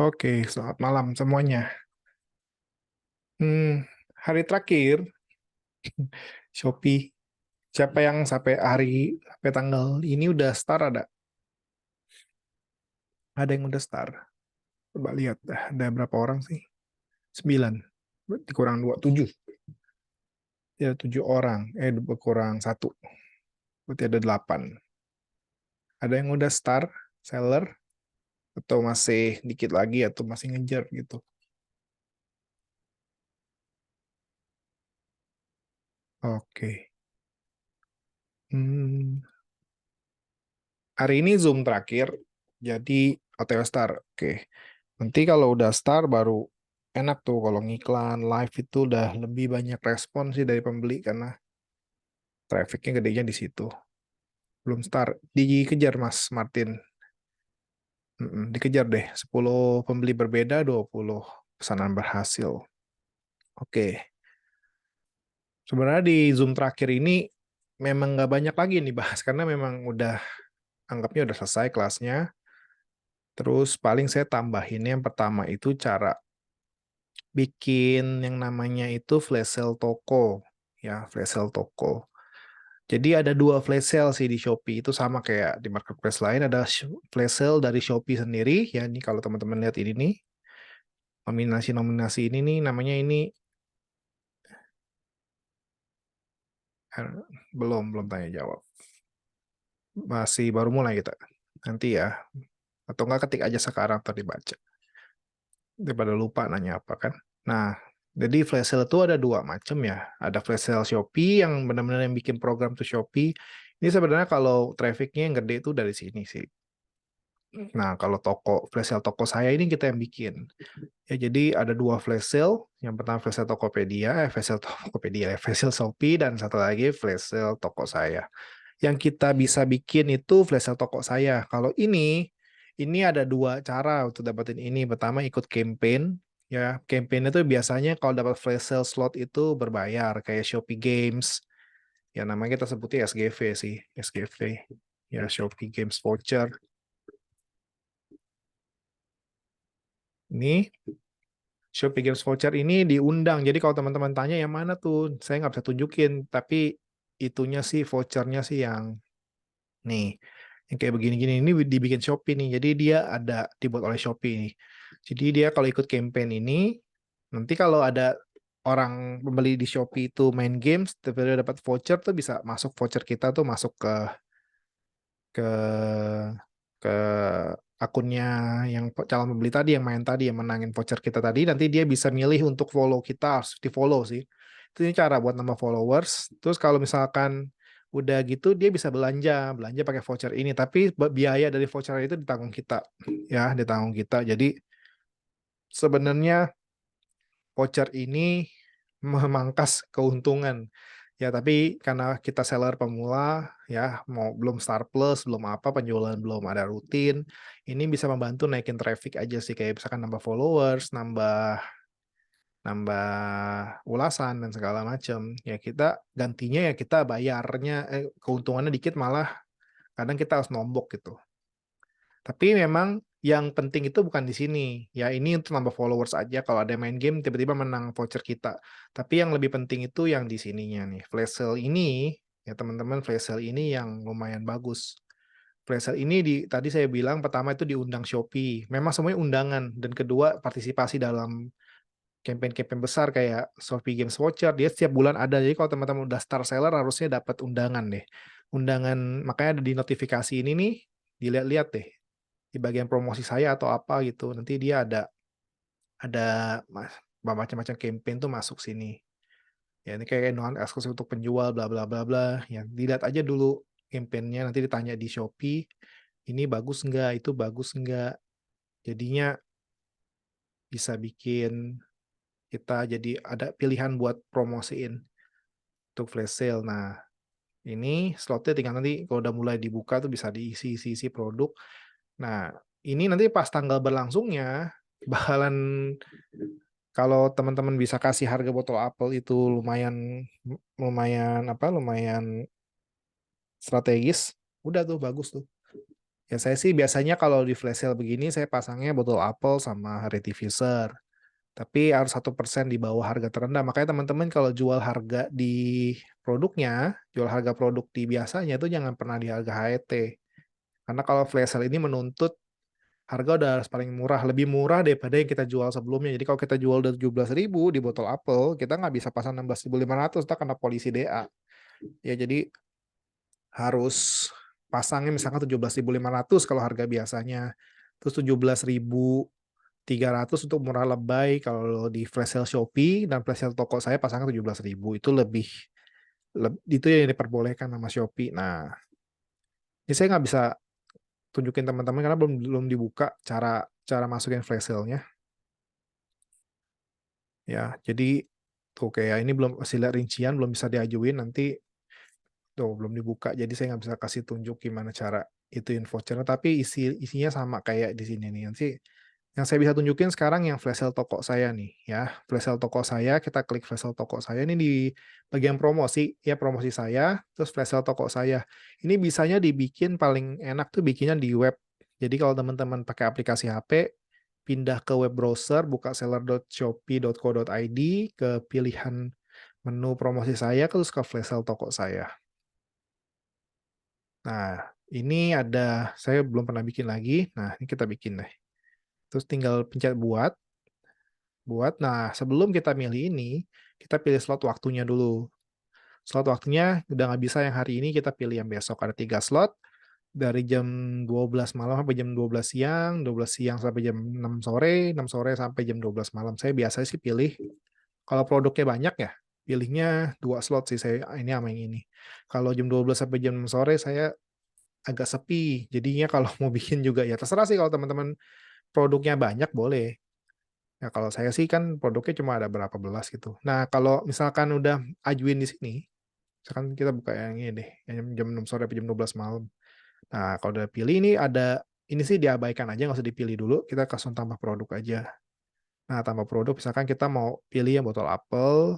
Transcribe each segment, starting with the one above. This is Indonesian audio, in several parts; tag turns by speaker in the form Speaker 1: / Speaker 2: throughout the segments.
Speaker 1: Oke, selamat malam semuanya. Hari terakhir Shopee. Siapa yang sampai tanggal ini udah start ada? Ada yang udah start. Coba lihat ada berapa orang sih? 9. Berarti kurang 2, 7. Ya 7 orang. Kurang 1. Berarti ada 8. Ada yang udah start seller atau masih dikit lagi atau masih ngejar gitu. Oke. Hmm, Hari ini Zoom terakhir, jadi OTW start. Oke. Nanti kalau udah start baru enak tuh kalau ngiklan live itu udah lebih banyak respon sih dari pembeli karena trafficnya gedenya di situ. Belum start, dikejar Mas Martin. Dikejar deh, 10 pembeli berbeda, 20 pesanan berhasil. Oke, sebenarnya di Zoom terakhir ini memang nggak banyak lagi nih bahas karena memang udah anggapnya udah selesai kelasnya. Terus paling saya tambahin yang pertama itu cara bikin yang namanya itu flash sale toko. Ya, flash sale toko. Jadi ada dua flash sale sih di Shopee. Itu sama kayak di marketplace lain. Ada flash sale dari Shopee sendiri. Ya, ini kalau teman-teman lihat ini nih. Nominasi-nominasi ini nih namanya ini eh, belum tanya jawab. Masih baru mulai kita. Nanti ya. Atau enggak ketik aja sekarang atau dibaca. Daripada lupa nanya apa kan. Nah, jadi flash sale itu ada dua macam ya. Ada flash sale Shopee yang benar-benar yang bikin program tuh Shopee. Ini sebenarnya kalau trafficnya yang gede itu dari sini sih. Nah, kalau flash sale toko saya ini kita yang bikin. Ya, jadi ada dua flash sale. Yang pertama flash sale Tokopedia, flash sale Tokopedia, flash sale Shopee, dan satu lagi flash sale toko saya. Yang kita bisa bikin itu flash sale toko saya. Kalau ini ada dua cara untuk dapetin ini. Pertama ikut campaign. Ya, campaign itu biasanya kalau dapat flash sale slot itu berbayar, kayak Shopee Games. Ya, namanya kita sebutnya SGV sih, SGV. Ya, Shopee Games Voucher. Ini Shopee Games Voucher ini diundang. Jadi kalau teman-teman tanya yang mana tuh, saya nggak bisa tunjukin. Tapi itunya sih, vouchernya sih yang nih. Yang kayak begini-gini ini dibikin Shopee nih. Jadi dia ada dibuat oleh Shopee nih. Jadi dia kalau ikut campaign ini, nanti kalau ada orang pembeli di Shopee itu main games, tiba-tiba dapat voucher tuh bisa masuk voucher kita tuh masuk ke ke akunnya yang calon pembeli tadi yang main tadi yang menangin voucher kita tadi, nanti dia bisa milih untuk follow kita, harus di follow sih. Itu ini cara buat nambah followers. Terus kalau misalkan udah gitu dia bisa belanja pakai voucher ini, tapi biaya dari voucher itu ditanggung kita, ya ditanggung kita. Jadi sebenarnya voucher ini memangkas keuntungan. Ya, tapi karena kita seller pemula, ya mau belum Star Plus, belum apa, penjualan belum ada rutin, ini bisa membantu naikin traffic aja sih, kayak misalkan nambah followers, nambah nambah ulasan dan segala macam. Ya kita gantinya ya kita bayarnya keuntungannya dikit, malah kadang kita harus nombok gitu. Tapi memang yang penting itu bukan di sini. Ya ini untuk nambah followers aja. Kalau ada main game tiba-tiba menang voucher kita. Tapi yang lebih penting itu yang di sininya nih. Flash sale ini, ya teman-teman, flash sale ini yang lumayan bagus. Flash sale ini tadi saya bilang pertama itu diundang Shopee. Memang semuanya undangan. Dan kedua partisipasi dalam campaign-campaign besar kayak Shopee Games Voucher. Dia setiap bulan ada. Jadi kalau teman-teman udah star seller harusnya dapat undangan deh. Undangan, makanya ada di notifikasi ini nih. Dilihat-lihat deh di bagian promosi saya atau apa gitu. Nanti dia ada macam-macam campaign tuh masuk sini. Ya ini kayak non eksklusif untuk penjual bla bla bla bla. Ya dilihat aja dulu campaignnya, nanti ditanya di Shopee, ini bagus nggak, itu bagus nggak. Jadinya bisa bikin kita jadi ada pilihan buat promosiin untuk flash sale. Nah, ini slotnya tinggal nanti kalau udah mulai dibuka tuh bisa diisi produk. Nah, ini nanti pas tanggal berlangsungnya bakalan, kalau teman-teman bisa kasih harga botol apel itu lumayan lumayan apa lumayan strategis, udah tuh bagus tuh. Ya saya sih biasanya kalau di flash sale begini saya pasangnya botol apel sama red diffuser. Tapi harus 1% di bawah harga terendah. Makanya teman-teman kalau jual harga di produknya, jual harga produk di biasanya itu jangan pernah di harga HET. Karena kalau flash sale ini menuntut harga udah harus paling murah, lebih murah daripada yang kita jual sebelumnya. Jadi kalau kita jual udah 17.000 di botol apel, kita nggak bisa pasang 16.500, kita kena polisi DA. Ya jadi harus pasangnya misalkan 17.500 kalau harga biasanya. Terus 17.300 untuk murah lebay kalau di flash sale Shopee, dan flash sale toko saya pasangnya 17.000. Itu itu yang diperbolehkan sama Shopee. Nah, ini saya nggak bisa tunjukin teman-teman karena belum belum dibuka cara cara masukin flash sale-nya ya. Jadi tuh kayak ini belum hasil rincian, belum bisa diajuin, nanti tuh belum dibuka. Jadi saya nggak bisa kasih tunjuk gimana cara ituin voucher, tapi isinya sama kayak di sini nih. Nanti yang saya bisa tunjukin sekarang yang flash sale toko saya nih ya. Flash sale toko saya, kita klik flash sale toko saya ini di bagian promosi ya, promosi saya, terus flash sale toko saya. Ini bisanya dibikin paling enak tuh bikinnya di web. Jadi kalau teman-teman pakai aplikasi HP, pindah ke web browser, buka seller.shopee.co.id, ke pilihan menu promosi saya, terus ke flash sale toko saya. Nah, ini ada, saya belum pernah bikin lagi. Nah, ini kita bikin deh. Terus tinggal pencet buat. Nah, sebelum kita milih ini, kita pilih slot waktunya dulu. Slot waktunya udah nggak bisa yang hari ini, kita pilih yang besok. Ada 3 slot, dari jam 12 malam sampai jam 12 siang, 12 siang sampai jam 6 sore, 6 sore sampai jam 12 malam. Saya biasa sih pilih, kalau produknya banyak ya, pilihnya 2 slot sih saya, ini sama yang ini. Kalau jam 12 sampai jam 6 sore saya agak sepi, jadinya kalau mau bikin juga ya terserah sih, kalau teman-teman produknya banyak boleh. Ya kalau saya sih kan produknya cuma ada berapa belas gitu. Nah kalau misalkan udah ajuin di sini, misalkan kita buka yang ini deh, yang jam 6 sore sampai jam 12 malam. Nah kalau udah pilih ini ada, ini sih diabaikan aja, nggak usah dipilih dulu, kita langsung tambah produk aja. Nah tambah produk, misalkan kita mau pilih yang botol apel,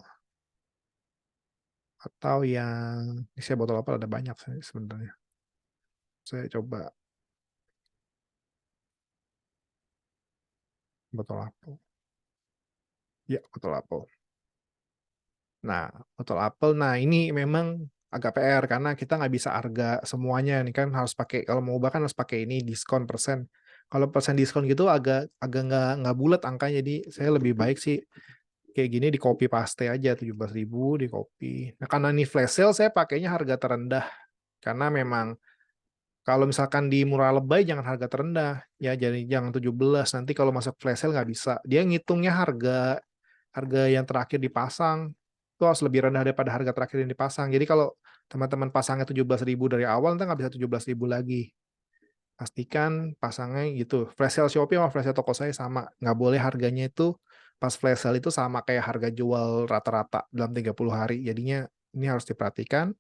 Speaker 1: atau yang, ini saya botol apel ada banyak sebenarnya. Saya coba botol apel. Ya, botol apel. Nah, botol apel, nah ini memang agak PR karena kita nggak bisa harga semuanya nih kan, harus pakai, kalau mau ubah kan harus pakai ini diskon persen. Kalau persen diskon gitu agak agak nggak bulat angkanya, jadi saya lebih baik sih kayak gini di copy paste aja, 17.000 di copy. Nah karena ini flash sale saya pakainya harga terendah, karena memang kalau misalkan di murah lebay jangan harga terendah ya, jadi jangan 17, nanti kalau masuk flash sale nggak bisa. Dia ngitungnya harga harga yang terakhir dipasang itu harus lebih rendah daripada harga terakhir yang dipasang. Jadi kalau teman-teman pasangnya 17.000 dari awal, nanti nggak bisa 17.000 lagi. Pastikan pasangnya gitu. Flash sale Shopee sama flash sale toko saya sama. Nggak boleh harganya itu pas flash sale itu sama kayak harga jual rata-rata dalam 30 hari. Jadinya ini harus diperhatikan.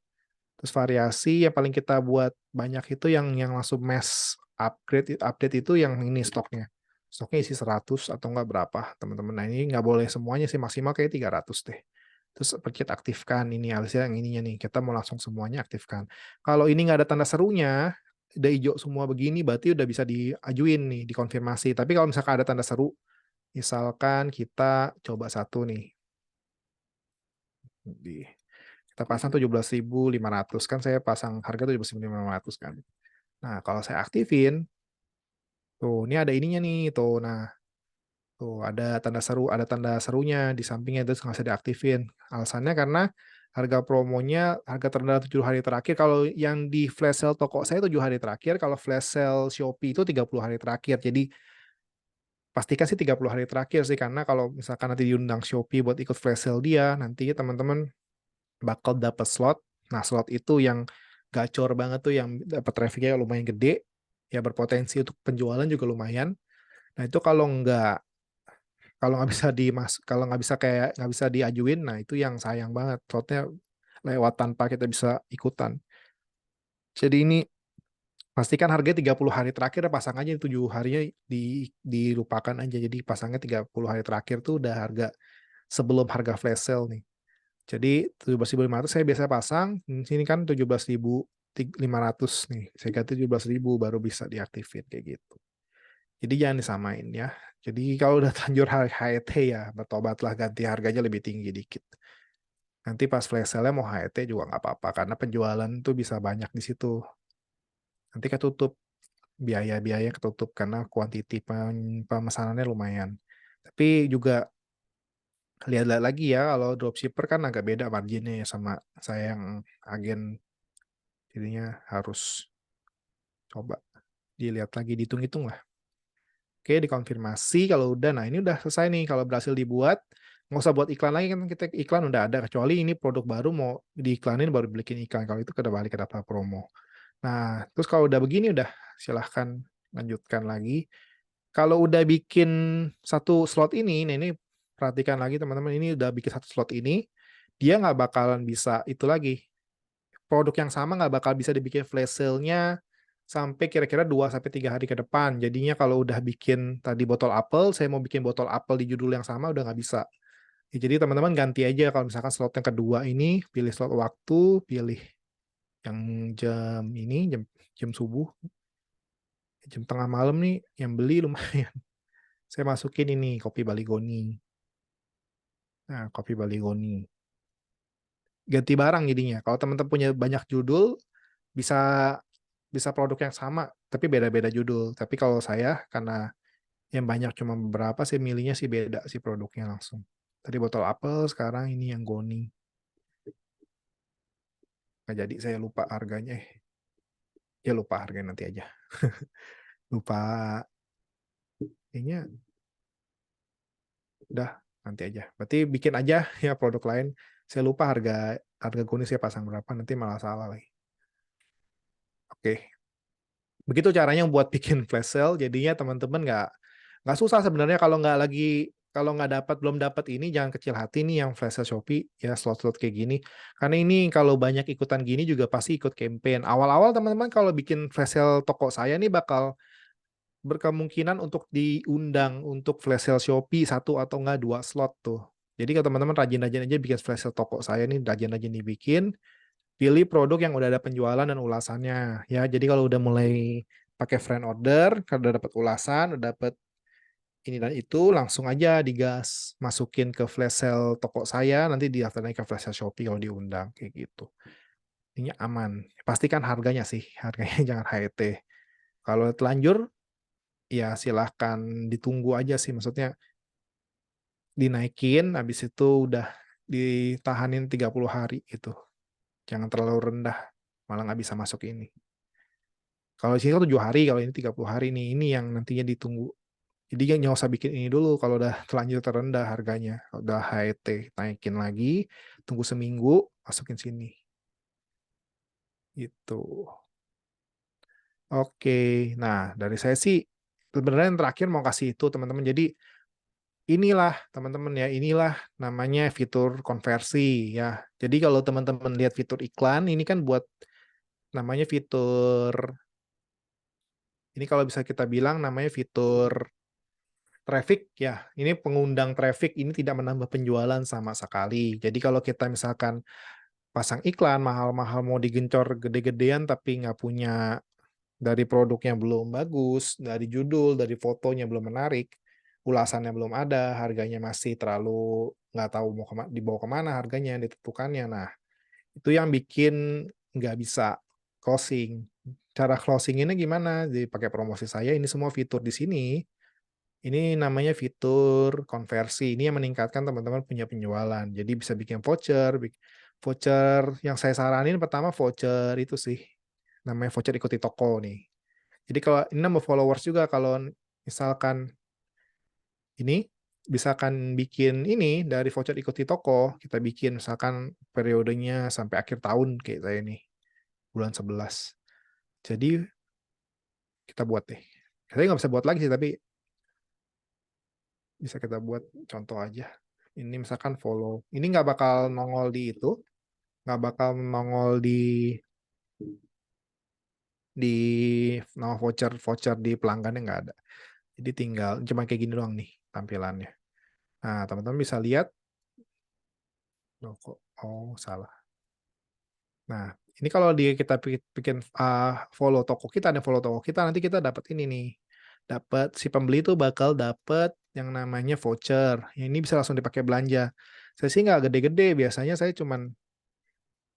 Speaker 1: Terus variasi yang paling kita buat banyak itu yang langsung mass update itu yang ini stoknya. Stoknya isi 100 atau enggak berapa, teman-teman. Nah, ini nggak boleh semuanya sih, maksimal kayak 300 deh. Terus pencet aktifkan ini, aliasnya yang ininya nih, kita mau langsung semuanya aktifkan. Kalau ini nggak ada tanda serunya, udah hijau semua begini, berarti udah bisa diajuin nih, dikonfirmasi. Tapi kalau misalkan ada tanda seru, misalkan kita coba satu nih, kita pasang 17.500 kan, saya pasang harga 17.500 kan. Nah, kalau saya aktifin, tuh ini ada ininya nih, tuh. Nah, tuh ada tanda serunya di sampingnya, terus nggak usah diaktifin. Alasannya karena harga promonya harga terendah 7 hari terakhir. Kalau yang di flash sale toko saya 7 hari terakhir, kalau flash sale Shopee itu 30 hari terakhir. Jadi pastikan sih 30 hari terakhir sih, karena kalau misalkan nanti diundang Shopee buat ikut flash sale dia, nanti teman-teman bakal dapat slot. Nah, slot itu yang gacor banget tuh, yang dapat trafficnya lumayan gede, ya berpotensi untuk penjualan juga lumayan. Nah, itu kalau nggak bisa kalau nggak bisa kayak nggak bisa diajuin, nah itu yang sayang banget. Slotnya lewat tanpa kita bisa ikutan. Jadi ini pastikan harganya 30 hari terakhir, pasang aja 7 harinya dilupakan aja. Jadi pasangnya 30 hari terakhir tuh udah harga sebelum harga flash sale nih. Jadi 17.500 saya biasa pasang, di sini kan 17.000. 500 nih, saya ganti 17.000 baru bisa diaktifin kayak gitu. Jadi jangan disamain ya. Jadi kalau udah terlanjur HET ya bertobatlah, ganti harganya lebih tinggi dikit. Nanti pas flash sale-nya mau HET juga nggak apa-apa karena penjualan tuh bisa banyak di situ. Nanti ketutup, biaya-biaya ketutup karena kuantiti pemesanannya lumayan. Tapi juga lihat-lihat lagi ya, kalau dropshipper kan agak beda marginnya ya sama saya yang agen. Jadinya harus coba dilihat lagi, dihitung-hitung lah. Oke, dikonfirmasi kalau udah. Nah, ini udah selesai nih. Kalau berhasil dibuat, nggak usah buat iklan lagi kan, kita iklan udah ada. Kecuali ini produk baru mau diiklanin baru bikin iklan. Kalau itu balik ke daftar promo. Nah, terus kalau udah begini udah silahkan lanjutkan lagi. Kalau udah bikin satu slot ini, nah ini perhatikan lagi teman-teman, ini udah bikin satu slot ini, dia nggak bakalan bisa itu lagi. Produk yang sama nggak bakal bisa dibikin flash sale-nya sampai kira-kira 2 sampai 3 hari ke depan. Jadinya kalau udah bikin tadi botol apel, saya mau bikin botol apel di judul yang sama udah nggak bisa. Ya, jadi teman-teman ganti aja kalau misalkan slot yang kedua ini, pilih slot waktu, pilih yang jam ini, jam subuh, jam tengah malam nih, yang beli lumayan. Saya masukin ini, kopi Baligoni. Nah, kopi Baligoni. Ganti barang jadinya. Kalau teman-teman punya banyak judul, bisa bisa produk yang sama, tapi beda-beda judul. Tapi kalau saya, karena yang banyak cuma beberapa, saya milihnya sih beda sih produknya langsung. Tadi botol apel, sekarang ini yang Goni. Nggak jadi, saya lupa harganya. Ya lupa harganya nanti aja. Lupa, kayaknya udah nanti aja. Berarti bikin aja ya produk lain. Saya lupa harga harga Goni saya pasang berapa, nanti malah salah lagi. Oke, begitu caranya buat bikin flash sale. Jadinya teman-teman nggak susah sebenarnya kalau nggak dapat belum dapat ini, jangan kecil hati nih yang flash sale Shopee ya, slot-slot kayak gini. Karena ini kalau banyak ikutan gini juga pasti ikut campaign. Awal-awal teman-teman kalau bikin flash sale toko saya nih bakal berkemungkinan untuk diundang untuk flash sale Shopee satu atau enggak dua slot tuh. Jadi kalau teman-teman rajin-rajin aja bikin flash sale toko saya nih, rajin-rajin dibikin, pilih produk yang udah ada penjualan dan ulasannya ya. Jadi kalau udah mulai pakai friend order, kalau udah dapat ulasan, udah dapat ini dan itu, langsung aja digas, masukin ke flash sale toko saya, nanti didaftarin ke flash sale Shopee kalau diundang kayak gitu. Ini aman. Pastikan harganya sih, harganya jangan HET. Kalau telanjur ya silahkan ditunggu aja sih, maksudnya dinaikin, habis itu udah ditahanin 30 hari gitu. Jangan terlalu rendah, malah nggak bisa masuk ini. Kalau di sini kan 7 hari, kalau ini 30 hari nih, ini yang nantinya ditunggu. Jadi nggak usah bikin ini dulu kalau udah terlanjur terendah harganya. Kalau udah HET, naikin lagi, tunggu seminggu, masukin sini. Gitu. Oke, nah dari saya sih sebenarnya yang terakhir mau kasih itu teman-teman. Jadi inilah teman-teman ya, inilah namanya fitur konversi ya. Jadi kalau teman-teman lihat fitur iklan, ini kan buat namanya fitur, ini kalau bisa kita bilang namanya fitur traffic ya. Ini pengundang traffic, ini tidak menambah penjualan sama sekali. Jadi kalau kita misalkan pasang iklan mahal-mahal mau digencor gede-gedean tapi nggak punya, dari produknya belum bagus, dari judul, dari fotonya belum menarik, ulasannya belum ada, harganya masih terlalu nggak tahu mau dibawa kemana harganya, ditentukannya. Nah, itu yang bikin nggak bisa closing. Cara closing ini gimana? Jadi pakai promosi saya, ini semua fitur di sini. Ini namanya fitur konversi. Ini yang meningkatkan teman-teman punya penjualan. Jadi bisa bikin voucher. Voucher yang saya saranin pertama voucher itu sih. Namanya voucher ikuti toko nih. Jadi kalau ini nambah followers juga, kalau misalkan ini misalkan bikin ini dari voucher ikuti toko, kita bikin misalkan periodenya sampai akhir tahun kayak saya nih, bulan 11. Jadi kita buat deh. Saya nggak bisa buat lagi sih, tapi bisa kita buat contoh aja. Ini misalkan follow. Ini nggak bakal nongol di itu, nggak bakal nongol di nama voucher di pelanggannya nggak ada. Jadi tinggal cuma kayak gini doang nih tampilannya. Nah, teman-teman bisa lihat. Loh, kok oh salah. Nah, ini kalau kita bikin, follow toko kita, ada follow toko kita, nanti kita dapat ini nih, dapat si pembeli itu bakal dapat yang namanya voucher, ini bisa langsung dipakai belanja. Saya sih nggak gede-gede, biasanya saya cuman,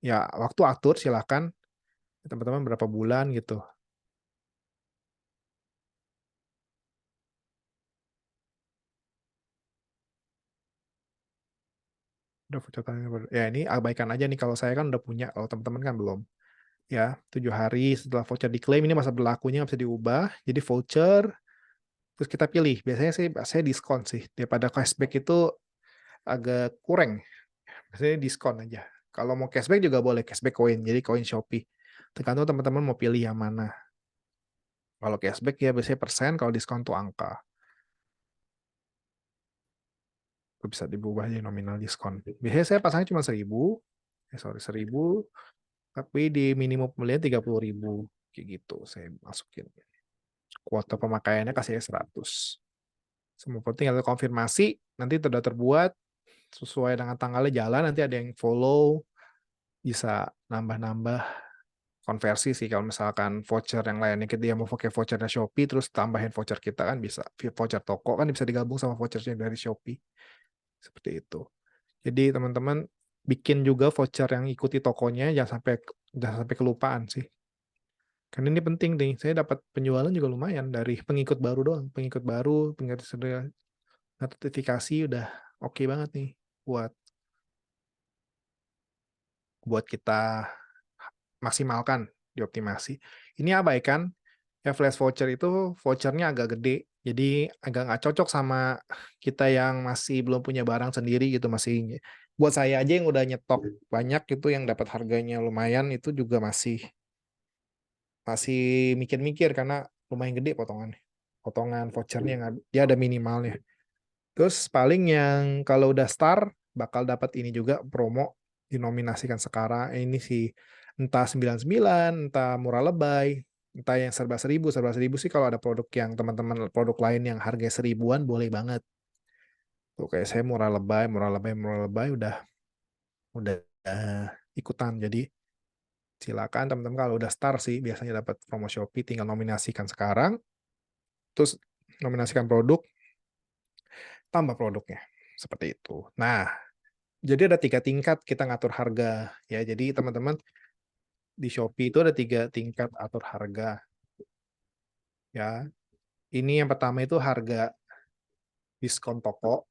Speaker 1: ya waktu atur silakan, teman-teman berapa bulan gitu. Udah voucher ya ini abaikan aja nih, kalau saya kan udah punya, kalau teman-teman kan belum. Ya, 7 hari setelah voucher diklaim, ini masa berlakunya nggak bisa diubah, jadi voucher, terus kita pilih. Biasanya sih saya diskon sih, daripada cashback itu agak kurang, biasanya diskon aja. Kalau mau cashback juga boleh, cashback koin, jadi koin Shopee. Tergantung teman-teman mau pilih yang mana. Kalau cashback ya biasanya persen, kalau diskon tuh angka. Itu bisa diubah jadi nominal diskon. Biasanya saya pasangnya cuma 1.000, sorry 1.000, tapi di minimum pembelian 30.000, kayak gitu saya masukin. Kuota pemakaiannya kasih 100. Semua penting adalah konfirmasi, nanti sudah terbuat, sesuai dengan tanggalnya jalan, nanti ada yang follow, bisa nambah-nambah konversi sih, kalau misalkan voucher yang lainnya dia mau pakai vouchernya Shopee, terus tambahin voucher kita kan bisa, voucher toko kan bisa digabung sama vouchernya dari Shopee, seperti itu. Jadi teman-teman bikin juga voucher yang ikuti tokonya, jangan sampai kelupaan sih. Karena ini penting nih, saya dapat penjualan juga lumayan dari pengikut baru doang, pengikut sudah notifikasi udah oke banget nih buat buat kita maksimalkan, dioptimasi. Ini abaikan, ya flash voucher itu vouchernya agak gede, jadi agak nggak cocok sama kita yang masih belum punya barang sendiri gitu, buat saya aja yang udah nyetok banyak itu yang dapat harganya lumayan, itu juga masih masih mikir-mikir karena lumayan gede potongannya. Potongan vouchernya yang dia ada minimalnya. Terus paling yang kalau udah star bakal dapat ini juga promo dinominasikan sekarang ini sih, entah 99, entah murah lebay, entah yang serba seribu sih kalau ada produk yang teman-teman produk lain yang harga seribuan boleh banget. Tuh kayak saya murah lebay udah ikutan. Jadi silakan teman-teman kalau udah star sih biasanya dapat promo Shopee, tinggal nominasikan sekarang, terus nominasikan produk, tambah produknya. Seperti itu. Nah, jadi ada 3 tingkat kita ngatur harga, ya. Jadi teman-teman di Shopee itu ada 3 tingkat atur harga, ya. Ini yang pertama itu harga diskon toko,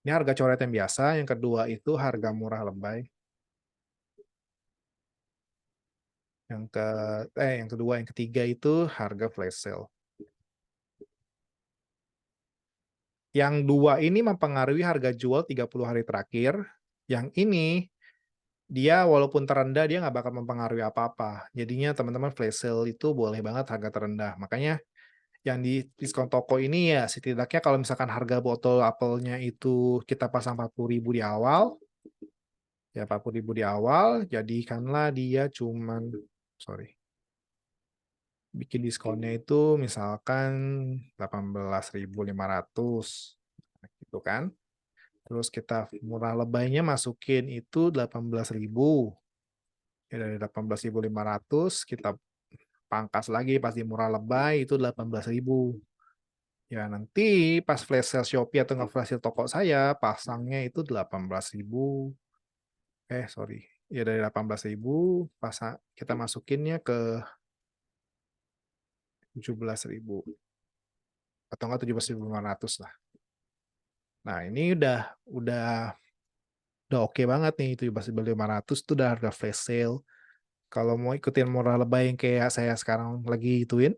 Speaker 1: ini harga coret yang biasa, yang kedua itu harga murah lebay, yang ke yang ketiga itu harga flash sale. Yang dua ini mempengaruhi harga jual 30 hari terakhir, yang ini dia walaupun terendah dia nggak bakal mempengaruhi apa-apa. Jadinya teman-teman flash sale itu boleh banget harga terendah. Makanya yang di diskon toko ini ya setidaknya kalau misalkan harga botol apelnya itu kita pasang 40.000 di awal, ya 40.000 di awal, jadikanlah dia cuman, sorry, bikin diskonnya itu misalkan 18.500, gitu kan. Terus kita murah lebaynya masukin itu 18.000. Ya dari 18.500 kita pangkas lagi pas di murah lebay itu 18.000. Ya nanti pas flash sale Shopee atau nge-flash sale toko saya, pasangnya itu 18.000, sorry, ya dari 18.000 kita masukinnya ke 17.000 atau enggak 17.500 lah. Nah ini udah oke banget nih, 17.500 itu udah harga flash sale. Kalau mau ikutin murah lebay yang kayak saya sekarang lagi ituin,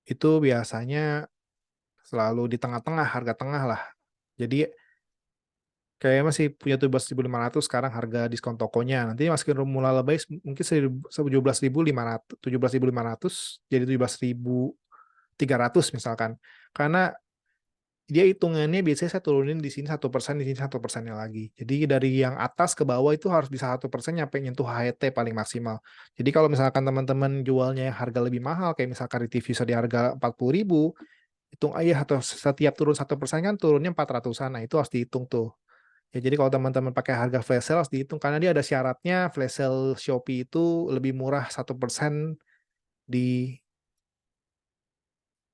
Speaker 1: itu biasanya selalu di tengah-tengah, harga tengah lah. Jadi kayak masih punya 17.500 sekarang harga diskon tokonya. Nanti masukin murah lebay mungkin 17.500 jadi 17.300 misalkan. Karena dia hitungannya biasanya saya turunin di sini 1%, di sini 1%-nya lagi. Jadi dari yang atas ke bawah itu harus bisa 1% nyampe nyentuh HET paling maksimal. Jadi kalau misalkan teman-teman jualnya yang harga lebih mahal, kayak misalkan di TV bisa di harga 40.000, hitung aja atau setiap turun 1% kan turunnya 400-an. Nah, itu harus dihitung tuh. Ya jadi kalau teman-teman pakai harga flash sale harus dihitung karena dia ada syaratnya flash sale Shopee itu lebih murah 1% di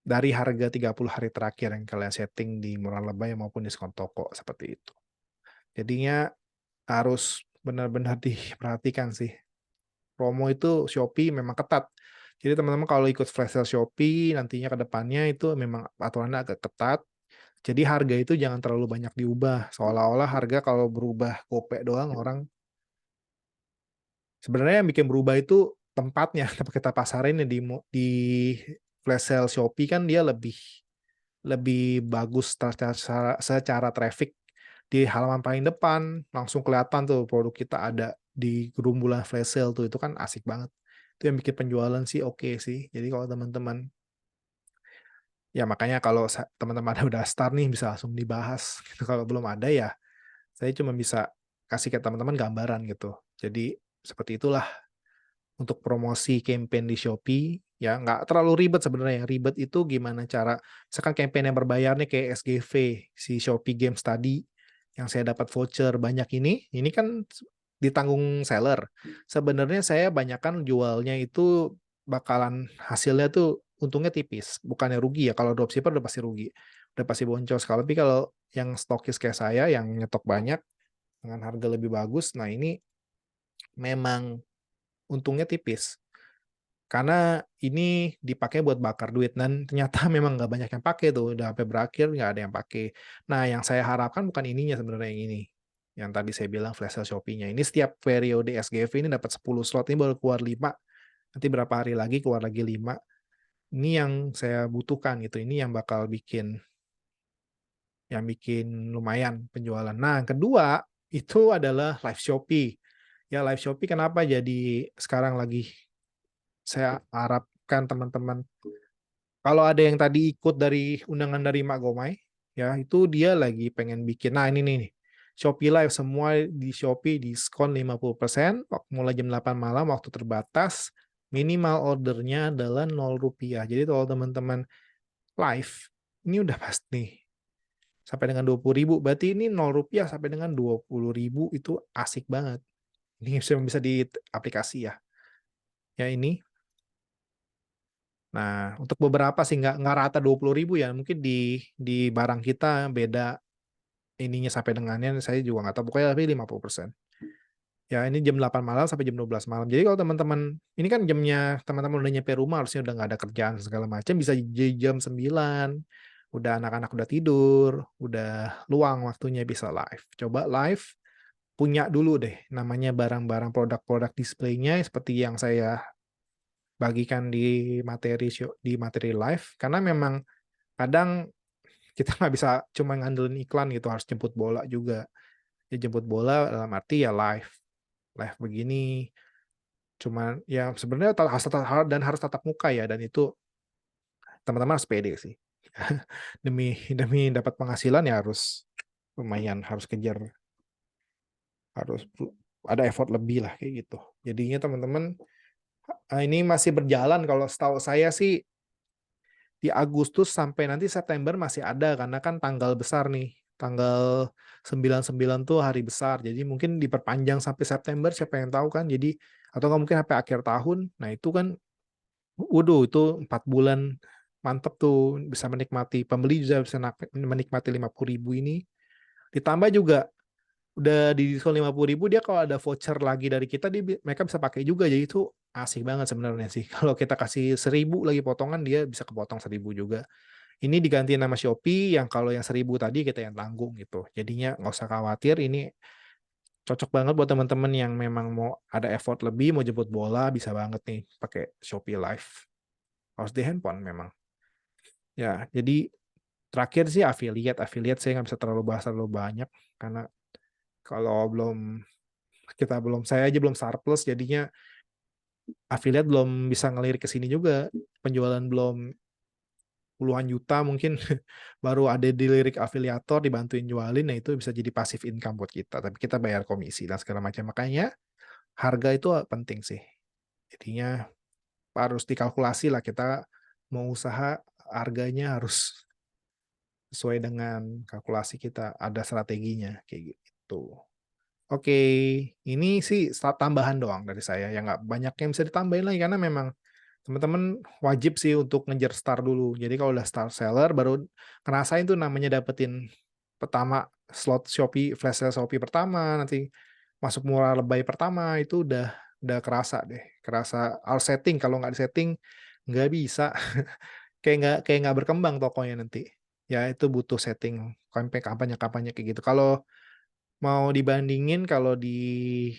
Speaker 1: dari harga 30 hari terakhir yang kalian setting di murah lebay maupun diskon toko, seperti itu. Jadinya harus benar-benar diperhatikan sih. Promo itu Shopee memang ketat. Jadi teman-teman kalau ikut flash sale Shopee nantinya ke depannya itu memang aturannya agak ketat. Jadi harga itu jangan terlalu banyak diubah, seolah-olah harga kalau berubah gope doang orang sebenarnya yang bikin berubah itu tempatnya, tempat kita pasarin ya di flash sale Shopee kan dia lebih lebih bagus secara traffic. Di halaman paling depan, langsung kelihatan tuh produk kita ada di gerumbulan flash sale tuh, itu kan asik banget. Itu yang bikin penjualan sih oke sih. Jadi kalau teman-teman ya makanya kalau teman-teman udah start nih bisa langsung dibahas gitu, kalau belum ada ya saya cuma bisa kasih ke teman-teman gambaran gitu. Jadi seperti itulah untuk promosi campaign di Shopee, ya nggak terlalu ribet sebenarnya, yang ribet itu gimana cara misalkan campaign yang berbayar nih kayak SGV, si Shopee Games tadi, yang saya dapat voucher banyak ini kan ditanggung seller. Sebenarnya saya banyakan jualnya itu bakalan hasilnya tuh untungnya tipis, bukannya rugi ya, kalau dropshipper udah pasti rugi, udah pasti boncos. Tapi kalau yang stokis kayak saya yang nyetok banyak dengan harga lebih bagus, nah ini memang untungnya tipis. Karena ini dipakai buat bakar duit dan ternyata memang nggak banyak yang pakai tuh, udah sampai berakhir nggak ada yang pakai. Nah, yang saya harapkan bukan ininya sebenarnya yang ini, yang tadi saya bilang flash sale Shopee-nya. Ini setiap periode SGV ini dapat 10 slot, ini baru keluar 5, nanti berapa hari lagi keluar lagi 5. Ini yang saya butuhkan gitu, ini yang bikin lumayan penjualan. Nah, yang kedua itu adalah live Shopee. Ya live Shopee kenapa jadi sekarang lagi saya harapkan teman-teman kalau ada yang tadi ikut dari undangan dari Mak Gomay, ya itu dia lagi pengen bikin, nah ini nih, Shopee Live semua di Shopee diskon 50% mulai jam 8 malam waktu terbatas, minimal ordernya adalah Rp0. Jadi kalau teman-teman live, ini udah pasti sampai dengan 20.000, berarti ini Rp0 sampai dengan 20.000 itu asik banget. Ini bisa di aplikasi ya. Ya ini nah, untuk beberapa sih nggak rata 20.000 ya, mungkin di barang kita beda ininya sampai dengannya saya juga nggak tahu, pokoknya tapi 50%. Ya ini jam 8 malam sampai jam 12 malam. Jadi kalau teman-teman ini kan jamnya teman-teman udah nyampe rumah harusnya udah nggak ada kerjaan segala macam, bisa jam 9, udah anak-anak udah tidur, udah luang waktunya bisa live. Coba live, punya dulu deh namanya barang-barang produk-produk displaynya seperti yang saya bagikan di materi live, karena memang kadang kita nggak bisa cuma ngandelin iklan gitu, harus jemput bola juga. Ya jemput bola dalam arti ya live, live begini, cuman ya sebenarnya harus tatap muka ya, dan itu teman-teman harus pede sih. Demi demi dapat penghasilan ya harus lumayan, harus kejar, harus ada effort lebih lah kayak gitu. Jadinya teman-teman, ini masih berjalan kalau setahu saya sih di Agustus sampai nanti September masih ada, karena kan tanggal besar nih, tanggal 99 tuh hari besar, jadi mungkin diperpanjang sampai September, siapa yang tahu kan. Jadi atau nggak mungkin sampai akhir tahun, nah itu kan waduh itu 4 bulan mantep tuh, bisa menikmati, pembeli juga bisa menikmati 50.000 ini, ditambah juga udah di diskon 50.000, dia kalau ada voucher lagi dari kita mereka bisa pakai juga, jadi itu asik banget sebenarnya sih. Kalau kita kasih 1.000 lagi potongan, dia bisa kepotong 1.000 juga. Ini diganti nama Shopee yang kalau yang 1.000 tadi kita yang tanggung gitu. Jadinya nggak usah khawatir, ini cocok banget buat teman-teman yang memang mau ada effort lebih, mau jemput bola, bisa banget nih pakai Shopee Live. Harus di handphone memang. Ya, jadi terakhir sih affiliate saya nggak bisa terlalu banyak karena kalau saya aja belum surplus, jadinya affiliate belum bisa ngelirik ke sini juga. Penjualan belum puluhan juta mungkin baru ada dilirik afiliator dibantuin jualin, nah itu bisa jadi passive income buat kita, tapi kita bayar komisi dan segala macam. Makanya harga itu penting sih. Jadinya harus dikalkulasi lah, kita mau usaha harganya harus sesuai dengan kalkulasi kita, ada strateginya kayak gitu. gitu. Oke, ini sih tambahan doang dari saya, ya nggak banyak yang bisa ditambahin lagi karena memang teman-teman wajib sih untuk ngejar star dulu. Jadi kalau udah star seller baru ngerasain tuh namanya dapetin pertama slot Shopee, flash sale Shopee pertama, nanti masuk murah lebay pertama, itu udah kerasa deh, kerasa harus setting, kalau nggak di-setting nggak bisa, kayak nggak berkembang tokonya nanti. Ya itu butuh setting, kampanye-kampanye kayak gitu. Kalau mau dibandingin kalau di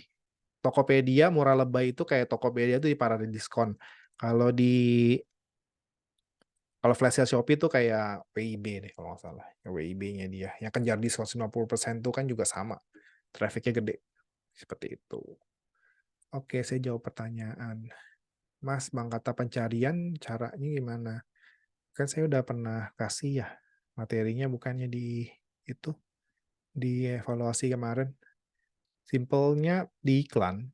Speaker 1: Tokopedia murah lebay itu kayak Tokopedia tuh di parade diskon. Kalau di kalau flash sale Shopee tuh kayak WIB deh kalau nggak salah, WIB-nya dia, yang kejar diskon 90% tuh kan juga sama, traffic-nya gede, seperti itu. Oke, saya jawab pertanyaan. Mas, Bang, kata pencarian caranya gimana? Kan saya udah pernah kasih ya materinya bukannya di itu, di evaluasi kemarin. Simpelnya di iklan.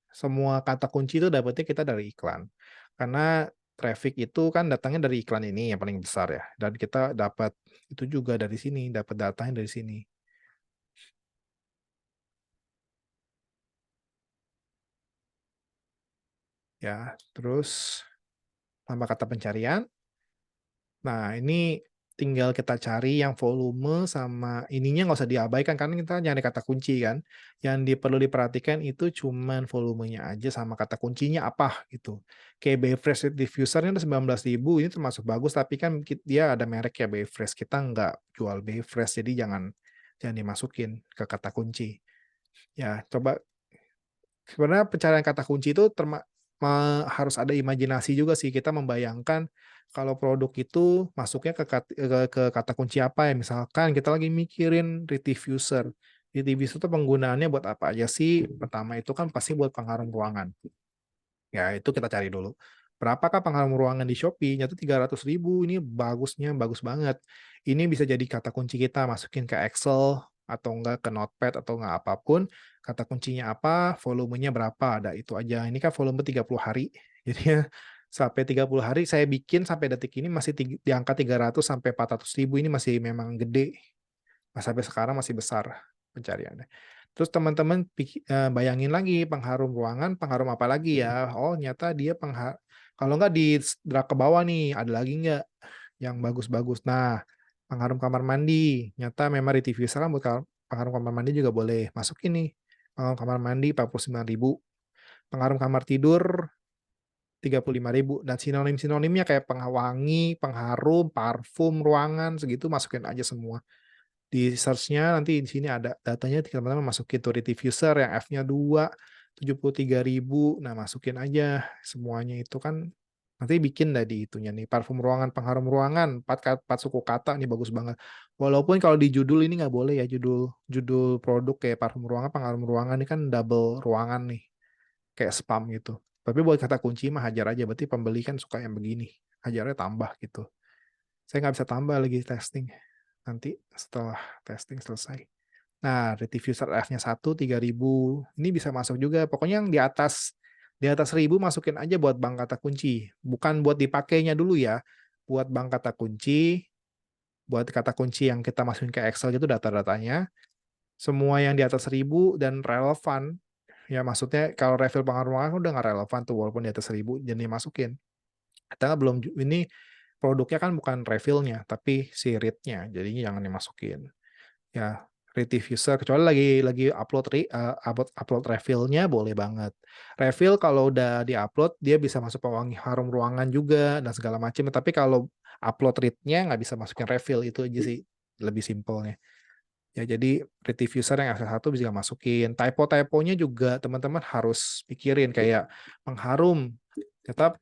Speaker 1: Semua kata kunci itu dapatnya kita dari iklan. Karena traffic itu kan datangnya dari iklan ini yang paling besar ya. Dan kita dapat itu juga dari sini, dapat datanya dari sini. Ya, terus tambah kata pencarian. Nah, ini tinggal kita cari yang volume sama ininya nggak usah diabaikan karena kita nyari kata kunci kan. Yang perlu diperhatikan itu cuman volumenya aja sama kata kuncinya apa gitu. Kayak Bayfresh diffuser ini 19.000 ini termasuk bagus tapi kan dia ada merek ya Bayfresh. Kita nggak jual Bayfresh jadi jangan jangan dimasukin ke kata kunci. Ya, coba sebenarnya pencarian kata kunci itu harus ada imajinasi juga sih, kita membayangkan kalau produk itu masuknya ke kata kunci apa ya, misalkan kita lagi mikirin rediffuser. Rediffuser itu penggunaannya buat apa aja sih? Pertama itu kan pasti buat pengharum ruangan. Ya itu kita cari dulu. Berapakah pengharum ruangan di Shopee? Nyata 300.000, ini bagusnya bagus banget. Ini bisa jadi kata kunci kita, masukin ke Excel, atau enggak ke Notepad, atau enggak apapun, kata kuncinya apa, volumenya berapa, ada itu aja. Ini kan volume 30 hari, jadinya sampai 30 hari saya bikin sampai detik ini masih di angka 300 sampai 400.000, ini masih memang gede. Sampai sekarang masih besar pencariannya. Terus teman-teman bayangin lagi pengharum ruangan, pengharum apa lagi ya? Oh, nyata dia kalau nggak drag ke bawah nih, ada lagi nggak yang bagus-bagus? Nah, pengharum kamar mandi, nyata memang di TV kan buat pengharum kamar mandi juga boleh. Masukin nih, pengharum kamar mandi 49.000, pengharum kamar tidur 35.000, dan sinonim-sinonimnya kayak pengwangi, pengharum, parfum, ruangan, segitu masukin aja semua. Di search-nya nanti di sini ada datanya, teman-teman masukin tuh diffuser yang F-nya 2, 73.000. Nah, masukin aja semuanya itu kan nanti bikin dah di itunya nih, parfum ruangan, pengharum ruangan, 4 suku kata nih bagus banget. Walaupun kalau di judul ini nggak boleh ya, judul judul produk kayak parfum ruangan, pengharum ruangan ini kan double ruangan nih, kayak spam gitu. Tapi buat kata kunci mah hajar aja, berarti pembeli kan suka yang begini, hajarnya tambah gitu. Saya nggak bisa tambah lagi testing. Nanti setelah testing selesai. Nah, retive user F-nya 1, 3.000. Ini bisa masuk juga. Pokoknya yang di atas 1.000 masukin aja buat bank kata kunci. Bukan buat dipakainya dulu ya. Buat bank kata kunci, buat kata kunci yang kita masukin ke Excel gitu data-datanya. Semua yang di atas 1.000 dan relevan. Ya maksudnya kalau refill pengaruh udah nggak relevan tuh walaupun di atas 1.000 jadi masukin. Kita belum ini produknya kan bukan refill-nya tapi si read-nya. Jadinya jangan dimasukin. Ya, retrieve user kecuali lagi upload refill-nya boleh banget. Refill kalau udah di-upload dia bisa masuk pewangi harum ruangan juga dan segala macam, tapi kalau upload read-nya nggak bisa masukin refill, itu aja sih lebih simpelnya. Ya jadi retrieve user yang F1 bisa masukin. Typo-typonya juga teman-teman harus pikirin kayak pengharum, tetap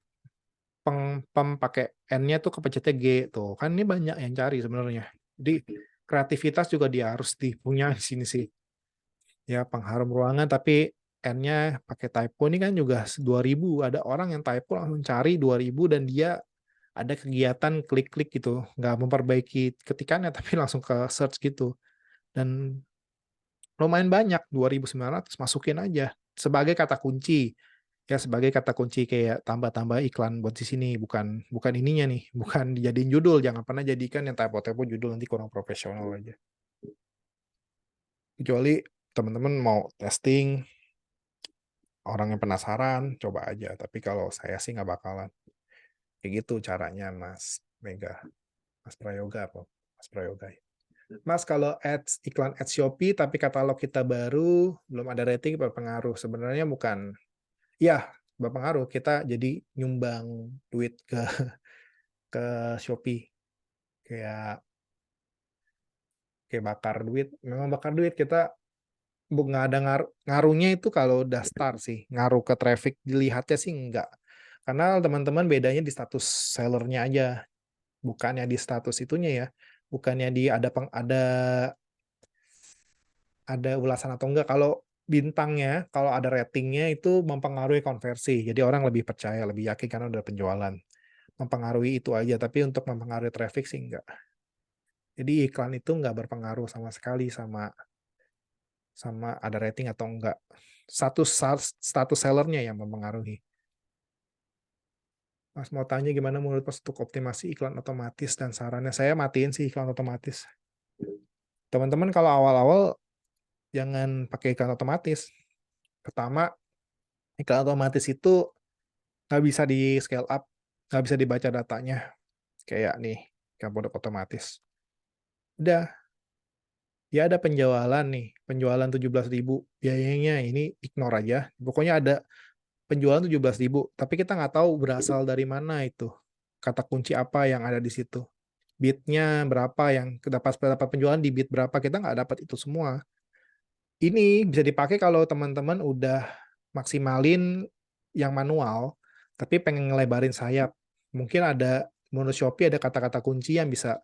Speaker 1: pakai N-nya tuh kepencetnya G tuh. Kan ini banyak yang cari sebenarnya. Jadi kreativitas juga dia harus dipunya di sini sih. Ya pengharum ruangan tapi N-nya pakai typo ini kan juga 2.000. Ada orang yang typo langsung cari 2.000 dan dia ada kegiatan klik-klik gitu. Nggak memperbaiki ketikannya tapi langsung ke search gitu. Dan lumayan banyak, 2.900 masukin aja sebagai kata kunci. Ya sebagai kata kunci kayak tambah-tambah iklan buat di sini, bukan bukan ininya nih, bukan dijadiin judul, jangan pernah jadikan yang typo-typo judul, nanti kurang profesional aja. Kecuali teman-teman mau testing, orang yang penasaran, coba aja, tapi kalau saya sih nggak bakalan. Kayak gitu caranya Mas Mega, Mas Prayoga apa Mas Prayoga ya. Mas, kalau iklan ads Shopee tapi katalog kita baru, belum ada rating berpengaruh? Sebenarnya bukan, iya berpengaruh, kita jadi nyumbang duit ke Shopee, kayak kayak bakar duit, memang bakar duit kita. Nggak ada ngaruhnya itu kalau udah start sih, ngaruh ke traffic dilihatnya sih enggak. Karena teman-teman bedanya di status sellernya aja, bukannya di status itunya ya, bukannya di ada ulasan atau enggak. Kalau bintangnya, kalau ada ratingnya itu mempengaruhi konversi. Jadi orang lebih percaya, lebih yakin karena udah penjualan. Mempengaruhi itu aja, tapi untuk mempengaruhi traffic sih enggak. Jadi iklan itu enggak berpengaruh sama sekali sama sama ada rating atau enggak. Status sellernya yang mempengaruhi. Mas mau tanya gimana menurut Mas untuk optimasi iklan otomatis dan sarannya. Saya matiin sih iklan otomatis. Teman-teman kalau awal-awal jangan pakai iklan otomatis. Pertama, iklan otomatis itu nggak bisa di scale up, nggak bisa dibaca datanya. Kayak nih, iklan produk otomatis. Udah, ya ada penjualan nih, penjualan 17.000, biayanya ini ignore aja. Pokoknya ada penjualan 17.000, tapi kita nggak tahu berasal dari mana itu. Kata kunci apa yang ada di situ. Bid-nya berapa yang dapat penjualan di bid berapa, kita nggak dapat itu semua. Ini bisa dipakai kalau teman-teman udah maksimalin yang manual, tapi pengen ngelebarin sayap. Mungkin ada, menurut Shopee ada kata-kata kunci yang bisa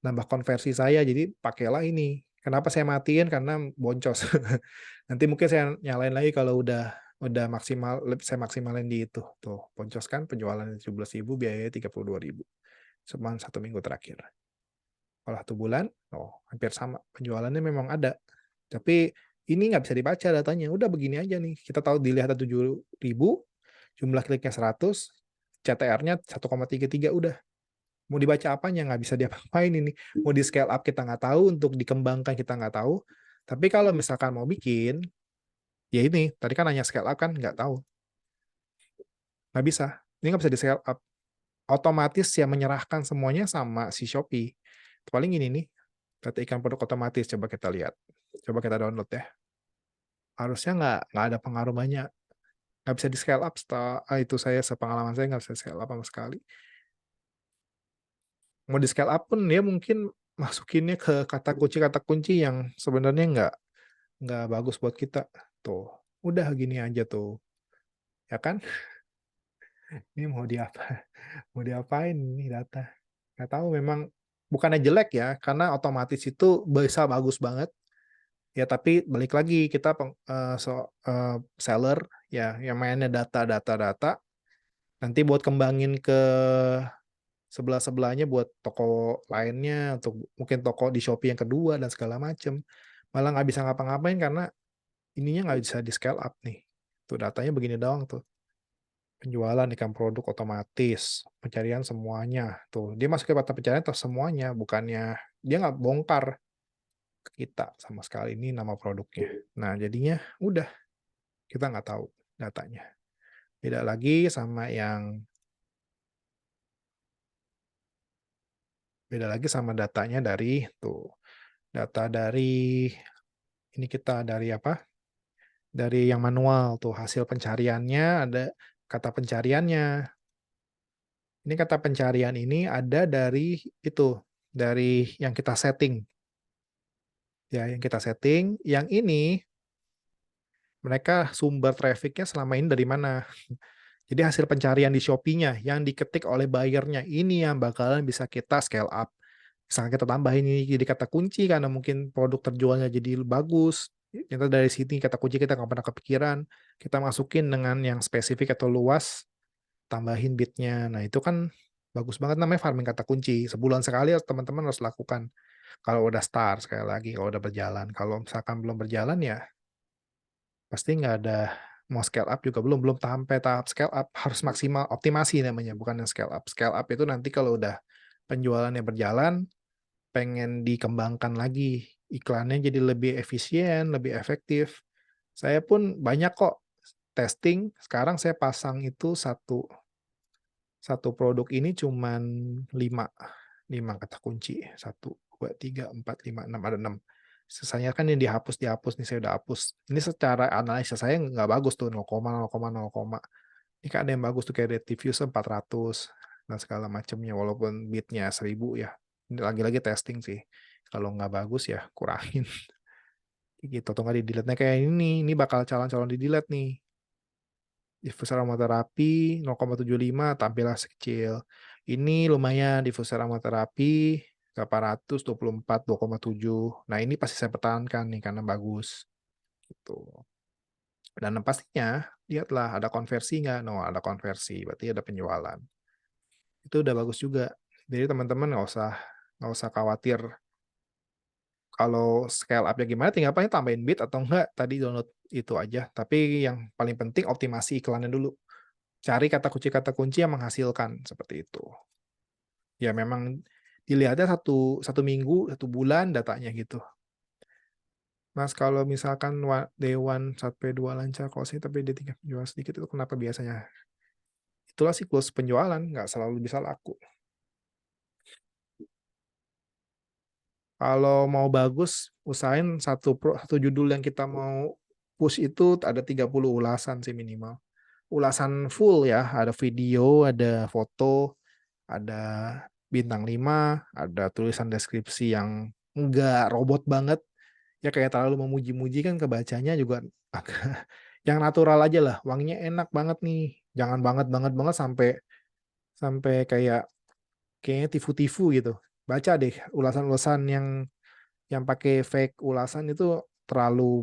Speaker 1: nambah konversi saya, jadi pakailah ini. Kenapa saya matiin? Karena boncos. Nanti mungkin saya nyalain lagi kalau udah maksimal, saya maksimalin di itu. Tuh, boncos kan penjualan 17.000, biayanya 32.000. Cuma 1 minggu terakhir. Kalau 1 bulan, oh hampir sama. Penjualannya memang ada. Tapi ini nggak bisa dibaca datanya. Udah begini aja nih. Kita tahu dilihat 7.000, jumlah kliknya 100, CTR-nya 1,33 udah. Mau dibaca apanya nggak bisa diapa-apain ini. Mau di scale up kita nggak tahu, untuk dikembangkan kita nggak tahu. Tapi kalau misalkan mau bikin, ya ini, tadi kan hanya scale up kan nggak tahu. Nggak bisa. Ini nggak bisa di scale up. Otomatis yang menyerahkan semuanya sama si Shopee. Paling ini nih, data ikan produk otomatis, coba kita lihat. Coba kita download ya. Harusnya nggak ada pengaruh banyak. Nggak bisa di scale up, itu saya sepengalaman saya nggak bisa scale up sama sekali. Mau di scale up pun dia mungkin masukinnya ke kata kunci yang sebenarnya nggak bagus buat kita. Tuh, udah gini aja tuh. Ya kan? Ini mau diapain ini data? Nggak tahu, memang bukannya jelek ya, karena otomatis itu bisa bagus banget. Ya tapi balik lagi kita seller ya yang mainnya data, nanti buat kembangin ke sebelah-sebelahnya, buat toko lainnya, untuk mungkin toko di Shopee yang kedua dan segala macam. Malah nggak bisa ngapa-ngapain karena ininya nggak bisa di scale up nih. Tuh datanya begini doang tuh. Penjualan ikan produk otomatis, pencarian semuanya. Tuh, dia masuk ke mata pencarian tuh semuanya, bukannya dia nggak bongkar ke kita sama sekali ini nama produknya. Nah, jadinya udah kita nggak tahu datanya. Beda lagi sama yang beda lagi sama datanya dari tuh. Data dari ini, kita dari apa? Dari yang manual tuh, hasil pencariannya ada kata pencariannya. Ini kata pencarian ini ada dari itu, dari yang kita setting. Ya, yang kita setting, yang ini mereka sumber traffic-nya selama ini dari mana? Jadi hasil pencarian di Shopee-nya yang diketik oleh buyer-nya ini yang bakalan bisa kita scale up. Misalkan kita tambahin ini jadi kata kunci karena mungkin produk terjualnya jadi bagus. Kita dari sini kata kunci kita nggak pernah kepikiran. Kita masukin dengan yang spesifik atau luas, tambahin bit-nya. Nah itu kan bagus banget, namanya farming kata kunci. Sebulan sekali teman-teman harus lakukan. Kalau udah start, sekali lagi, kalau udah berjalan. Kalau misalkan belum berjalan ya pasti nggak ada, mau scale up juga belum sampai tahap scale up, harus maksimal optimasi namanya, bukan yang scale up. Scale up itu nanti kalau udah penjualannya berjalan, pengen dikembangkan lagi. iklannya jadi lebih efisien, lebih efektif. Saya pun banyak kok testing, sekarang saya pasang itu satu produk ini cuman 5 5 kata kunci, 1, 2, 3, 4, 5, 6, ada 6. Sisanya kan yang dihapus nih, saya udah hapus. Ini secara analisa saya nggak bagus tuh, 0,0,0, ini kan ada yang bagus tuh kayak rate views 400 dan segala macamnya, walaupun bid-nya 1.000 ya. Ini lagi-lagi testing sih, kalau nggak bagus ya kurangin, gitu, atau nggak di-delete. Nah kayak ini bakal calon-calon di-delete nih. Diffuser aromaterapi 0,75 tampillah sekecil. Ini lumayan diffuser aromaterapi 824 2,7. Nah, ini pasti saya pertahankan nih karena bagus, gitu. Dan pastinya lihatlah ada konversi nggak? No, ada konversi, berarti ada penjualan. Itu udah bagus juga. Jadi teman-teman nggak usah khawatir kalau scale up-nya gimana, tinggal paling tambahin bid atau enggak tadi download itu aja. Tapi yang paling penting optimasi iklannya dulu. Cari kata kunci yang menghasilkan, seperti itu. Ya memang dilihatnya satu minggu, 1 bulan datanya gitu. Mas, kalau misalkan day 1 sampai 2 lancar closing tapi day 3 penjualan sedikit itu kenapa biasanya? Itulah siklus penjualan, nggak selalu bisa laku. Kalau mau bagus, usahain satu judul yang kita mau push itu ada 30 ulasan sih minimal. Ulasan full ya, ada video, ada foto, ada bintang 5, ada tulisan deskripsi yang enggak robot banget, ya kayak terlalu memuji-muji kan kebacanya juga agak yang natural aja lah, wanginya enak banget nih, jangan banget banget banget sampai sampai kayaknya tifu-tifu gitu. Baca deh ulasan-ulasan yang pakai fake ulasan itu terlalu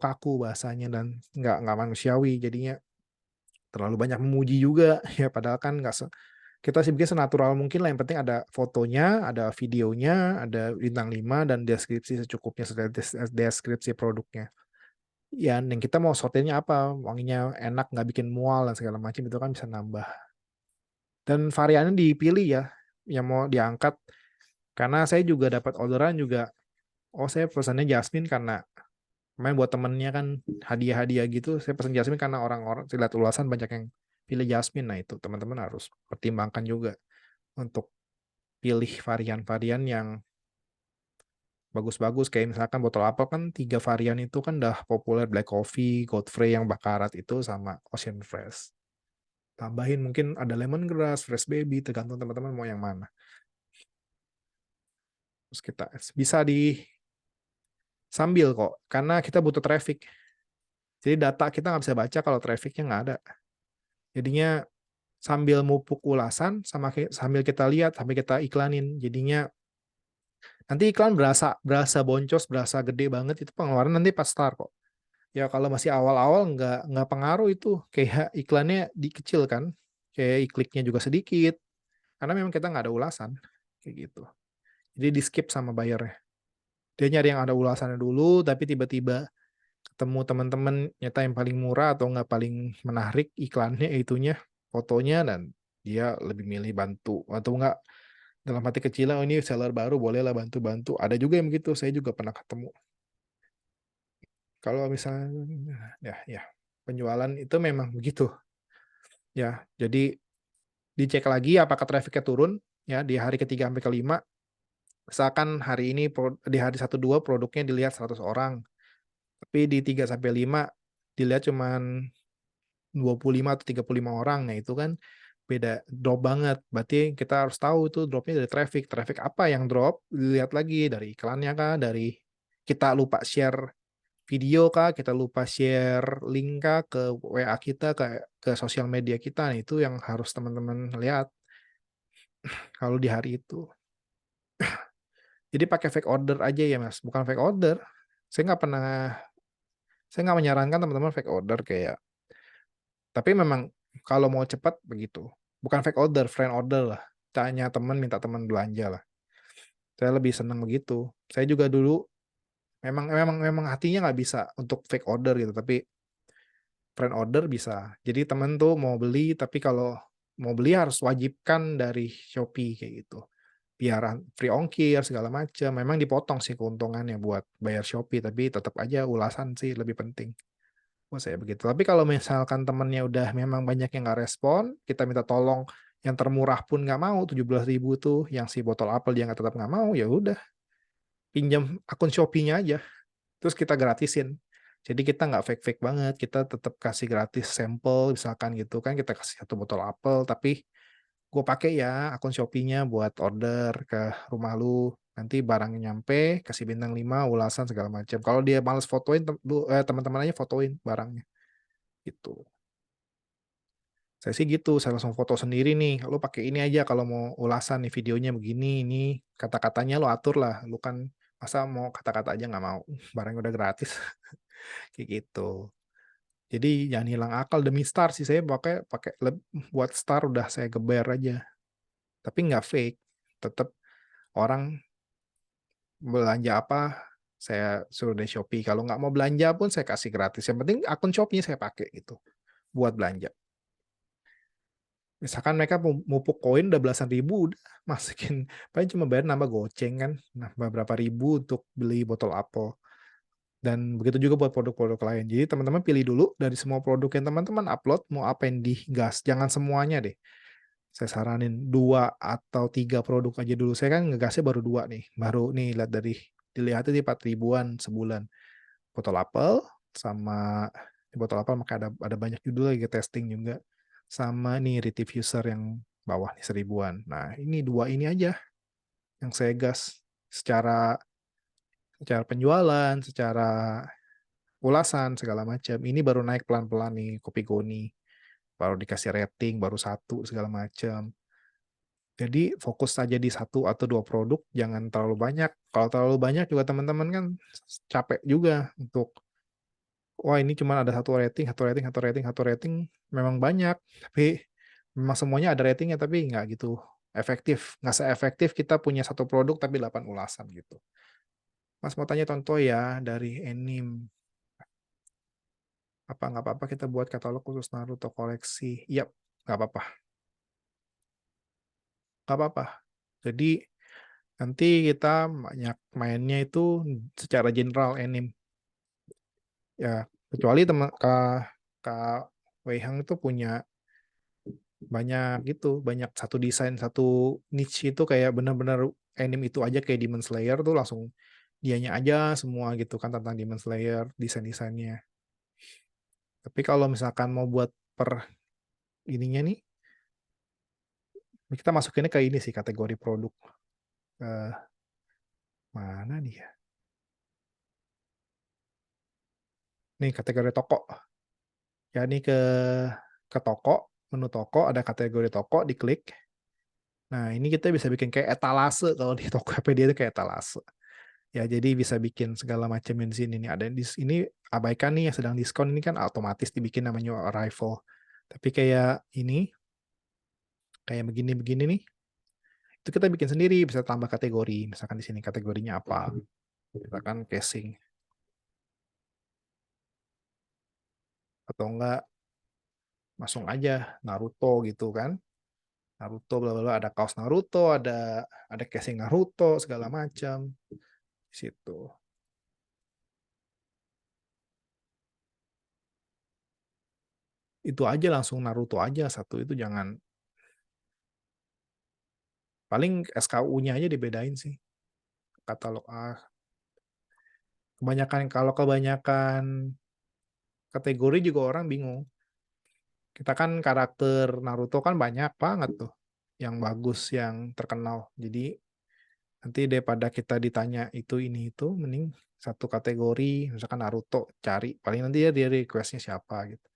Speaker 1: kaku bahasanya dan nggak manusiawi, jadinya terlalu banyak memuji juga, ya padahal kan nggak kita sih bikin senatural mungkin lah, yang penting ada fotonya, ada videonya, ada bintang 5 dan deskripsi secukupnya, deskripsi produknya. Ya, yang kita mau sortirnya apa, wanginya enak, nggak bikin mual dan segala macam itu kan bisa nambah. Dan variannya dipilih ya, yang mau diangkat. Karena saya juga dapat orderan juga, oh saya pesannya jasmine karena main buat temennya kan hadiah-hadiah gitu, saya pesan jasmine karena orang-orang lihat ulasan banyak yang pilih jasmine. Nah itu teman-teman harus pertimbangkan juga untuk pilih varian-varian yang bagus-bagus, kayak misalkan botol apel kan 3 varian itu kan udah populer, black coffee, Godfrey yang bakarat itu, sama ocean fresh. Tambahin mungkin ada lemongrass, fresh baby, tergantung teman-teman mau yang mana. Terus kita bisa sambil kok, karena kita butuh traffic. Jadi data kita nggak bisa baca kalau trafficnya nggak ada. Jadinya sambil mupuk ulasan, sambil kita lihat, sambil kita iklanin. Jadinya nanti iklan berasa boncos, berasa gede banget, itu pengeluaran nanti pas start kok. Ya kalau masih awal-awal nggak pengaruh itu, kayak iklannya dikecil kan, kayak kliknya juga sedikit, karena memang kita nggak ada ulasan, kayak gitu. Jadi di skip sama bayarnya. Dia nyari yang ada ulasannya dulu, tapi tiba-tiba ketemu teman-teman nyata yang paling murah atau nggak paling menarik iklannya, itunya, fotonya, dan dia lebih milih bantu atau enggak dalam hati kecilnya, oh ini seller baru bolehlah bantu-bantu. Ada juga yang begitu, saya juga pernah ketemu. Kalau misalnya ya penjualan itu memang begitu. Ya, jadi dicek lagi apakah traffic-nya turun ya di hari ketiga sampai kelima. Misalkan hari ini di hari 1 2 produknya dilihat 100 orang, tapi di 3 sampai 5 dilihat cuman 25 atau 35 orang. Nah, itu kan beda, drop banget. Berarti kita harus tahu itu dropnya dari traffic. Traffic apa yang drop? Dilihat lagi dari iklannya kah, dari kita lupa share video kah, kita lupa share link kah ke WA kita, ke sosial media kita. Nah, itu yang harus teman-teman lihat kalau di hari itu. Jadi pakai fake order aja ya Mas, bukan fake order. Saya nggak pernah, saya nggak menyarankan teman-teman fake order kayak, tapi memang kalau mau cepat begitu. Bukan fake order, friend order lah. Tanya teman, minta teman belanja lah. Saya lebih senang begitu. Saya juga dulu memang hatinya nggak bisa untuk fake order gitu, tapi friend order bisa. Jadi teman tuh mau beli, tapi kalau mau beli harus wajibkan dari Shopee kayak gitu. biar free ongkir segala macam, memang dipotong sih keuntungannya buat bayar Shopee, tapi tetap aja ulasan sih lebih penting. Oh, saya begitu. Tapi kalau misalkan temennya udah memang banyak yang nggak respon, kita minta tolong yang termurah pun nggak mau, 17.000 tuh, yang si botol apel dia nggak tetap nggak mau, ya udah pinjam akun Shopee-nya aja, terus kita gratisin. Jadi kita nggak fake-fake banget, kita tetap kasih gratis sampel misalkan gitu kan, kita kasih 1 botol apel, tapi gue pakai ya akun Shopee-nya buat order ke rumah lu, nanti barangnya nyampe, kasih bintang 5, ulasan segala macam. Kalau dia males fotoin, teman-teman aja fotoin barangnya, gitu. Saya sih gitu, saya langsung foto sendiri nih, "Lu pakai ini aja kalau mau ulasan nih, videonya begini, ini kata-katanya lu atur lah, lu kan masa mau kata-kata aja nggak mau, barangnya udah gratis." Kayak gitu. Jadi jangan hilang akal demi star sih, saya pakai pakai buat star udah saya geber aja, tapi nggak fake, tetep orang belanja apa, saya suruh dari Shopee, kalau nggak mau belanja pun saya kasih gratis, yang penting akun Shopee-nya saya pakai gitu, buat belanja. Misalkan mereka mupuk koin udah belasan ribu, udah masukin, paling cuma bayar nambah goceng kan, nambah berapa ribu untuk beli botol apel. Dan begitu juga buat produk-produk lain. Jadi teman-teman pilih dulu dari semua produk yang teman-teman upload, mau apa yang digas, jangan semuanya deh. Saya saranin 2 atau 3 produk aja dulu. Saya kan ngegasnya baru 2 nih, baru nih lihat dari dilihatnya di 4 ribuan sebulan. Botol apel, sama di botol apel maka ada banyak judul lagi testing juga, sama nih Retif User yang bawah nih 1.000-an. Nah ini 2 ini aja yang saya gas secara secara penjualan, secara ulasan segala macam. Ini baru naik pelan-pelan nih Kopi Goni, baru dikasih rating, baru 1 segala macam. Jadi fokus saja di 1 atau 2 produk, jangan terlalu banyak. Kalau terlalu banyak juga teman-teman kan capek juga untuk, wah ini cuma ada 1 rating, 1 rating, 1 rating, 1 rating, memang banyak, tapi memang semuanya ada ratingnya, tapi nggak gitu efektif. Nggak seefektif kita punya 1 produk tapi 8 ulasan gitu. Mas mau tanya contoh ya dari anime. Apa nggak apa-apa kita buat katalog khusus Naruto koleksi? Yap, nggak apa-apa. Nggak apa-apa. Jadi nanti kita banyak mainnya itu secara general anime. Ya, kecuali teman Kak Weihang itu punya banyak gitu, banyak satu desain, satu niche itu kayak benar-benar anime itu aja kayak Demon Slayer tuh langsung dianya aja semua gitu kan tentang Demon Slayer, desain-desainnya. Tapi kalau misalkan mau buat per ininya nih, kita masukinnya ke ini sih kategori produk. Eh, mana nih ya? Nih kategori toko. Ya ini ke toko, menu toko, ada kategori toko, diklik. Nah, ini kita bisa bikin kayak etalase kalau di Tokopedia itu kayak etalase. Ya, jadi bisa bikin segala macam yang di sini nih. Ada yang di sini abaikan nih yang sedang diskon ini kan otomatis dibikin namanya arrival. Tapi kayak ini, kayak begini-begini nih, itu kita bikin sendiri, bisa tambah kategori. Misalkan di sini kategorinya apa? Misalkan casing atau enggak langsung aja Naruto gitu kan. Naruto bla bla bla, ada kaos Naruto, ada casing Naruto segala macam di situ. Itu aja langsung Naruto aja satu itu jangan, paling SKU-nya aja dibedain sih. Katalog kebanyakan kalau kebanyakan kategori juga orang bingung. Kita kan karakter Naruto kan banyak banget tuh yang bagus, yang terkenal. Jadi nanti daripada kita ditanya itu ini itu mending satu kategori misalkan Naruto cari paling nanti ya dia requestnya siapa gitu.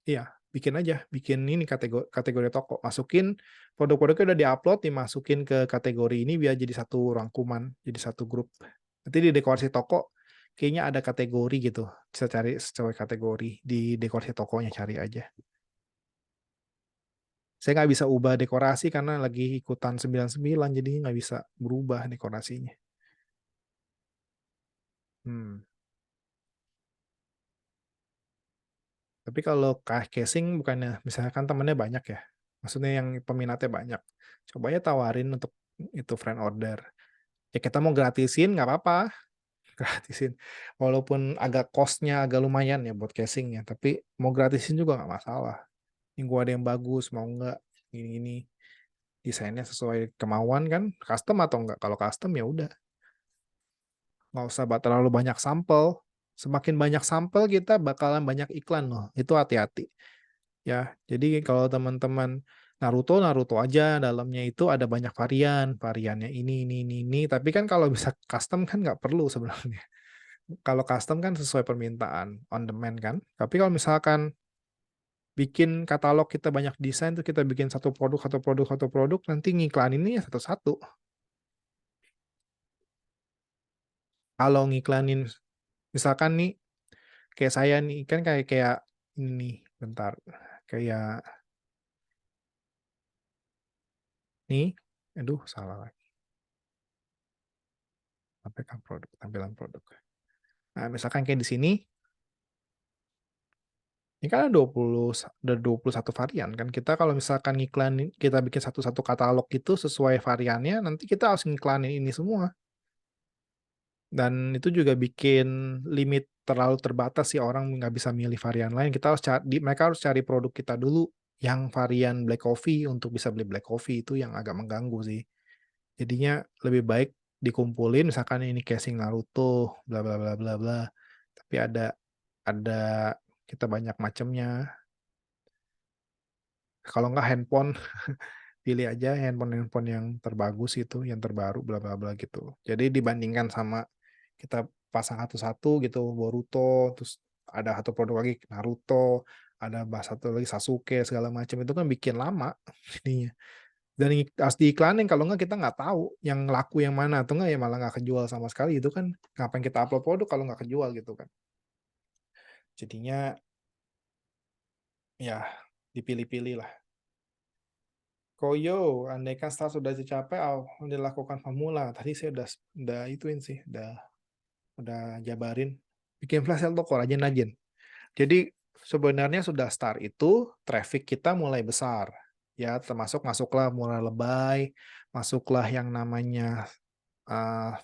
Speaker 1: Iya, bikin aja, bikin ini kategori kategori toko, masukin produk-produknya udah diupload, dimasukin ke kategori ini biar jadi satu rangkuman, jadi satu grup. Nanti di dekorasi toko kayaknya ada kategori gitu, bisa cari sesuai kategori di dekorasi tokonya cari aja. Saya nggak bisa ubah dekorasi karena lagi ikutan 99 jadi nggak bisa berubah dekorasinya. Hmm. Tapi kalau casing bukannya misalkan temennya banyak ya, maksudnya yang peminatnya banyak. Coba ya tawarin untuk itu friend order. Ya kita mau gratisin nggak apa-apa, gratisin. Walaupun agak cost-nya agak lumayan ya buat casing-nya, tapi mau gratisin juga nggak masalah. Ini gua ada yang bagus, mau nggak? Gini-gini. Desainnya sesuai kemauan kan, custom atau enggak? Kalau custom ya udah, nggak usah terlalu banyak sampel. Semakin banyak sampel kita bakalan banyak iklan loh, itu hati-hati. Ya, jadi kalau teman-teman Naruto, Naruto aja, dalamnya itu ada banyak varian, variannya ini, tapi kan kalau bisa custom kan nggak perlu sebenarnya. Kalau custom kan sesuai permintaan, on demand kan. Tapi kalau misalkan bikin katalog kita banyak desain, tuh kita bikin satu produk, nanti ngiklaninnya satu-satu. Kalau ngiklanin, misalkan nih, kayak saya nih, kan kayak ini nih, bentar, kayak nih, aduh salah lagi, sampaikan produk, tampilan produk. Nah, misalkan kayak di sini, ini kan ada 21 varian kan. Kita kalau misalkan ngiklanin, kita bikin satu-satu katalog itu sesuai variannya, nanti kita harus ngiklanin ini semua. Dan itu juga bikin limit terlalu terbatas sih, orang nggak bisa milih varian lain. Kita harus mereka harus cari produk kita dulu yang varian black coffee untuk bisa beli black coffee, itu yang agak mengganggu sih. Jadinya lebih baik dikumpulin misalkan ini casing Naruto, bla bla bla bla bla. Tapi ada kita banyak macamnya. Kalau nggak handphone, pilih aja handphone-handphone yang terbagus itu, yang terbaru bla bla bla gitu. Jadi dibandingkan sama kita pasang satu-satu gitu, Boruto, terus ada satu produk lagi Naruto, ada satu lagi Sasuke segala macam, itu kan bikin lama jadinya. Dan harus diiklanin, kalau nggak kita nggak tahu yang laku yang mana, atau nggak ya malah nggak kejual sama sekali, itu kan ngapain kita upload produk kalau nggak kejual gitu kan. Jadinya ya dipilih-pilih lah. Koyo, andaikan start sudah dicapai, dilakukan pemula. Tadi saya udah ituin sih, udah jabarin. Bikin flash sale toko rajin-rajin. Jadi sebenarnya sudah start itu traffic kita mulai besar. Ya, termasuk masuklah mulai lebay, masuklah yang namanya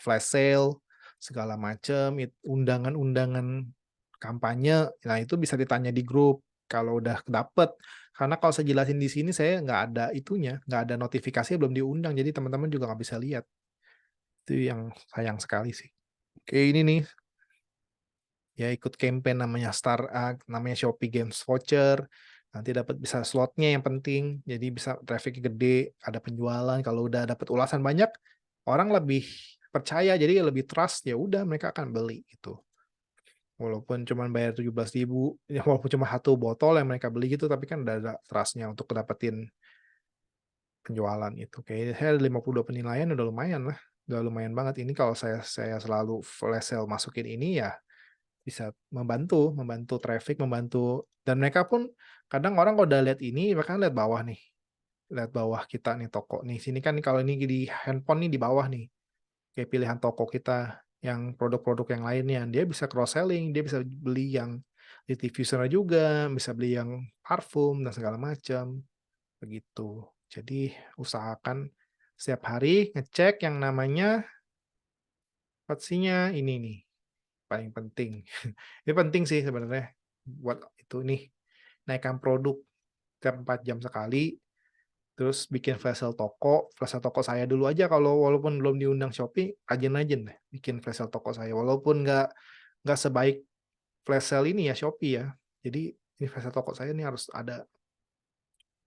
Speaker 1: flash sale segala macam, undangan-undangan kampanye. Nah, itu bisa ditanya di grup kalau udah dapet. Karena kalau saya jelasin di sini saya nggak ada itunya, nggak ada notifikasinya, belum diundang. Jadi teman-teman juga nggak bisa lihat. Itu yang sayang sekali sih. Kayak ini nih, ya ikut campaign namanya Shopee Games Voucher, nanti dapat bisa slotnya yang penting, jadi bisa traffic gede, ada penjualan, kalau udah dapat ulasan banyak, orang lebih percaya, jadi lebih trust, ya udah mereka akan beli gitu. Walaupun cuma bayar 17.000, ya walaupun cuma satu botol yang mereka beli gitu, tapi kan udah ada trust-nya untuk dapetin penjualan itu. Kayaknya saya ada 52 penilaian udah lumayan banget. Ini kalau saya selalu flash sale masukin ini ya bisa membantu traffic, membantu, dan mereka pun kadang orang kalau udah lihat ini, mereka lihat bawah nih, lihat bawah kita nih toko nih, sini kan kalau ini di handphone nih di bawah nih, kayak pilihan toko kita yang produk-produk yang lainnya, dia bisa cross selling, dia bisa beli yang di diffuser juga, bisa beli yang parfum dan segala macam, begitu. Jadi usahakan setiap hari ngecek yang namanya patsinya ini nih, paling penting. Ini penting sih sebenarnya buat itu nih, naikkan produk tiap 4 jam sekali, terus bikin flash sale toko saya dulu aja, kalau walaupun belum diundang Shopee, rajin-rajin deh bikin flash sale toko saya, walaupun nggak sebaik flash sale ini ya Shopee ya. Jadi ini flash sale toko saya ini harus ada,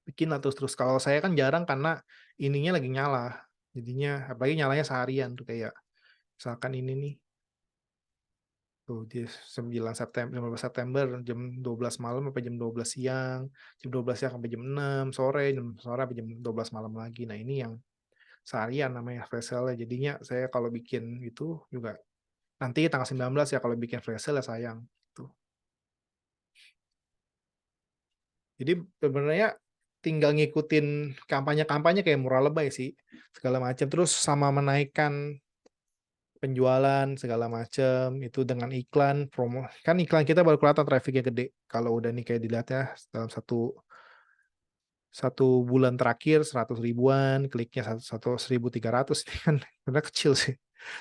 Speaker 1: bikin lah terus-terus. Kalau saya kan jarang karena ininya lagi nyala, jadinya apalagi nyalanya seharian tuh, kayak misalkan ini nih, tuh di 15 September jam 12 malam sampai jam 12 siang, jam 12 siang sampai jam 6 sore sampai jam 12 malam lagi. Nah, ini yang seharian namanya flash sale-nya. Jadinya saya kalau bikin itu juga nanti tanggal 19 ya kalau bikin flash sale ya sayang gitu. Jadi sebenarnya tinggal ngikutin kampanye-kampanye kayak murah lebay sih, segala macam. Terus sama menaikkan penjualan segala macam, itu dengan iklan, promo. Kan iklan kita baru kelihatan traffic-nya gede. Kalau udah nih kayak dilihat ya dalam 1 bulan terakhir 100 ribuan, kliknya 1.300 ini kan sebenarnya kecil sih.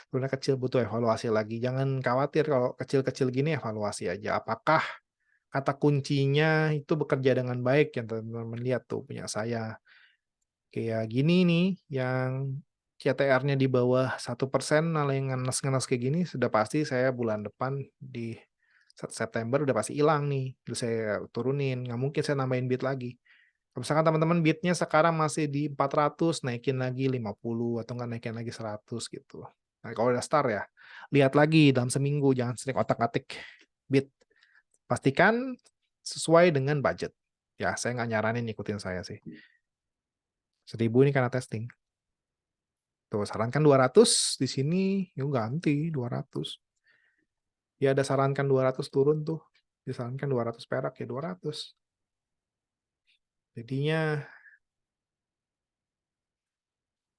Speaker 1: Sebenarnya kecil, butuh evaluasi lagi. Jangan khawatir kalau kecil-kecil gini, evaluasi aja. Apakah kata kuncinya itu bekerja dengan baik yang teman-teman lihat tuh punya saya. Kayak gini nih, yang CTR-nya di bawah 1%, malah yang ngenes-ngenes kayak gini, sudah pasti saya bulan depan di September udah pasti hilang nih, terus saya turunin, nggak mungkin saya nambahin bid lagi. Kalau misalkan teman-teman bid-nya sekarang masih di 400, naikin lagi 50 atau enggak naikin lagi 100 gitu. Nah, kalau udah start ya, lihat lagi dalam seminggu, jangan sering otak-atik bid. Pastikan sesuai dengan budget. Ya, saya nggak nyaranin ikutin saya sih. 1.000 ini karena testing. Tuh, sarankan 200, di sini yuk ganti 200. Ya ada sarankan 200 turun tuh. Disarankan 200 perak ya 200. Jadinya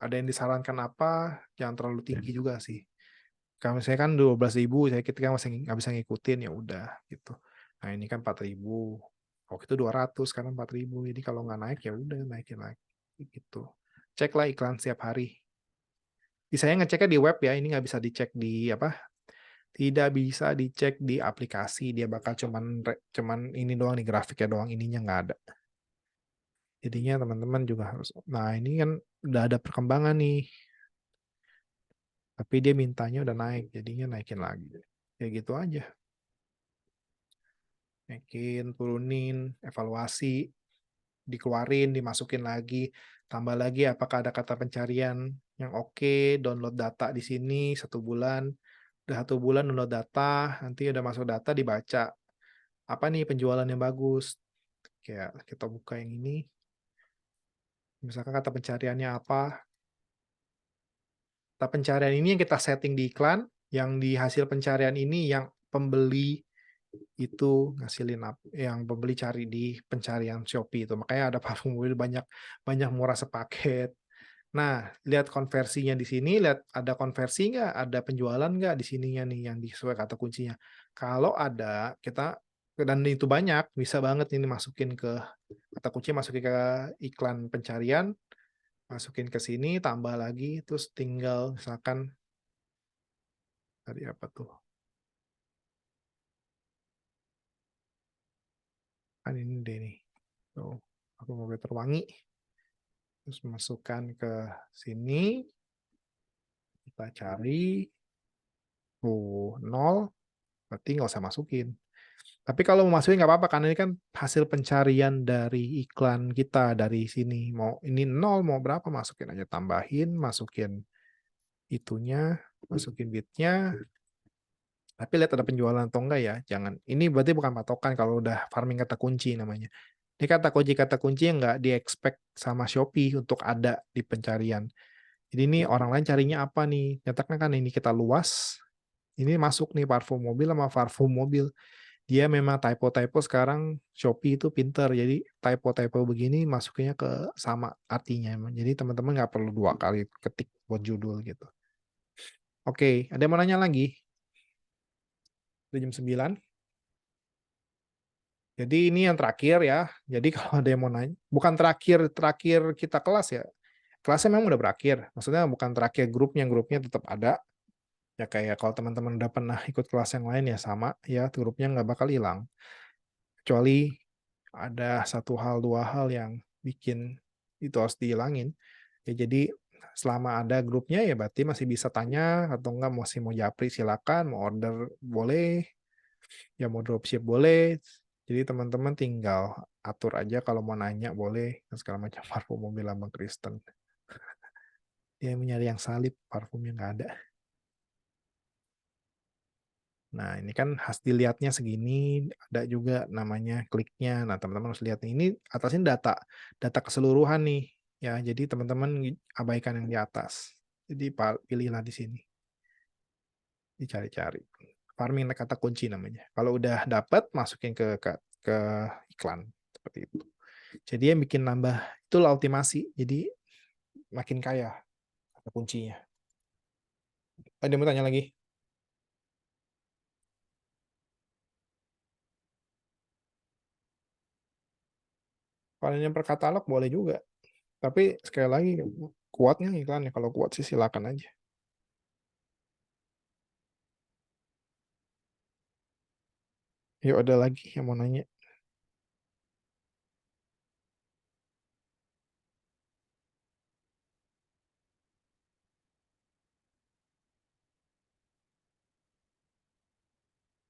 Speaker 1: ada yang disarankan apa, jangan terlalu tinggi juga sih. Kalau misalnya kan 12.000, saya ketika masih nggak bisa ngikutin, ya udah gitu. Nah ini kan 4.000, waktu itu 200, sekarang 4.000. Jadi kalau nggak naik ya udah naikin lagi gitu. Ceklah iklan setiap hari. Saya ngeceknya di web ya, ini nggak bisa dicek di apa? Tidak bisa dicek di aplikasi, dia bakal cuman ini doang nih, grafiknya doang, ininya nggak ada. Jadinya teman-teman juga harus, nah ini kan udah ada perkembangan nih, tapi dia mintanya udah naik, jadinya naikin lagi. Kayak gitu aja. Naikin, turunin, evaluasi, dikeluarin, dimasukin lagi, tambah lagi apakah ada kata pencarian yang oke, download data di sini 1 bulan, udah 1 bulan download data, nanti udah masuk data dibaca, apa nih penjualan yang bagus, kayak kita buka yang ini, misalkan kata pencariannya apa, kata pencarian ini yang kita setting di iklan, yang di hasil pencarian ini yang pembeli itu ngasilin yang pembeli cari di pencarian Shopee itu, makanya ada parfum mobil banyak banyak murah sepaket. Nah, lihat konversinya di sini, lihat ada konversi nggak, ada penjualan nggak di sininya nih yang sesuai kata kuncinya. Kalau ada, kita dan itu banyak, bisa banget ini masukin ke kata kunci, masukin ke iklan pencarian, masukin ke sini, tambah lagi, terus tinggal misalkan tadi apa tuh? Kan ini deh nih. Tuh, aku mobil terwangi. Terus masukkan ke sini, kita cari, 0, berarti nggak usah masukin. Tapi kalau mau masukin nggak apa-apa, karena ini kan hasil pencarian dari iklan kita dari sini. Mau ini 0, mau berapa, masukin aja, tambahin, masukin itunya, masukin bitnya. Tapi lihat ada penjualan atau enggak ya. Jangan, ini berarti bukan patokan kalau udah farming kata kunci namanya. Ini kata kunci yang nggak di-expect sama Shopee untuk ada di pencarian. Jadi ini orang lain carinya apa nih? Nyatakan kan ini kita luas, ini masuk nih parfum mobil sama parfum mobil. Dia memang typo-typo sekarang Shopee itu pinter, jadi typo-typo begini masuknya ke sama artinya emang. Jadi teman-teman nggak perlu 2 kali ketik buat judul gitu. Oke, ada yang mau nanya lagi? Udah jam 9. Jadi ini yang terakhir ya. Jadi kalau ada yang mau nanya, bukan terakhir terakhir kita kelas ya. Kelasnya memang udah berakhir. Maksudnya bukan terakhir grupnya tetap ada. Ya kayak kalau teman-teman udah pernah ikut kelas yang lain ya sama ya, grupnya nggak bakal hilang. Kecuali ada satu hal, 2 hal yang bikin itu harus dihilangin. Ya jadi selama ada grupnya ya berarti masih bisa tanya, atau enggak masih mau japri silakan, mau order boleh, ya mau dropship boleh. Jadi teman-teman tinggal atur aja kalau mau nanya boleh, dan segala macam. Parfum mobil lambang Kristen. Dia mencari yang salib, parfumnya nggak ada. Nah, ini kan dilihatnya segini, ada juga namanya kliknya. Nah, teman-teman harus lihat nih. Ini atasnya data data keseluruhan nih. Ya, jadi teman-teman abaikan yang di atas. Jadi pilihlah di sini. Dicari-cari. Farming kata kunci namanya. Kalau udah dapat, masukin ke iklan seperti itu. Jadi yang bikin nambah itulah optimasi. Jadi makin kaya kata kuncinya. Ada yang mau tanya lagi? Kalau yang per katalog boleh juga. Tapi sekali lagi kuatnya iklannya. Kalau kuat sih silakan aja. Yuk ada lagi yang mau nanya.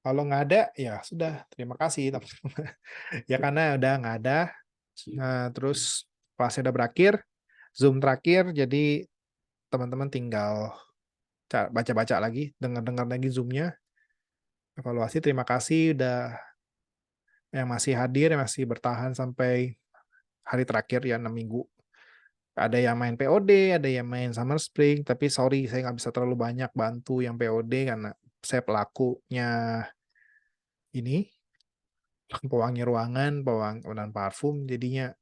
Speaker 1: Kalau nggak ada, ya sudah. Terima kasih. Ya karena udah nggak ada. Nah, terus kelasnya udah berakhir, Zoom terakhir, jadi teman-teman tinggal baca-baca lagi, dengar-dengar lagi Zoom-nya, evaluasi. Terima kasih udah yang masih hadir, yang masih bertahan sampai hari terakhir ya 6 minggu. Ada yang main POD, ada yang main Summer Spring, tapi sorry saya nggak bisa terlalu banyak bantu yang POD karena saya pelakunya ini pewangi ruangan, dan parfum, jadinya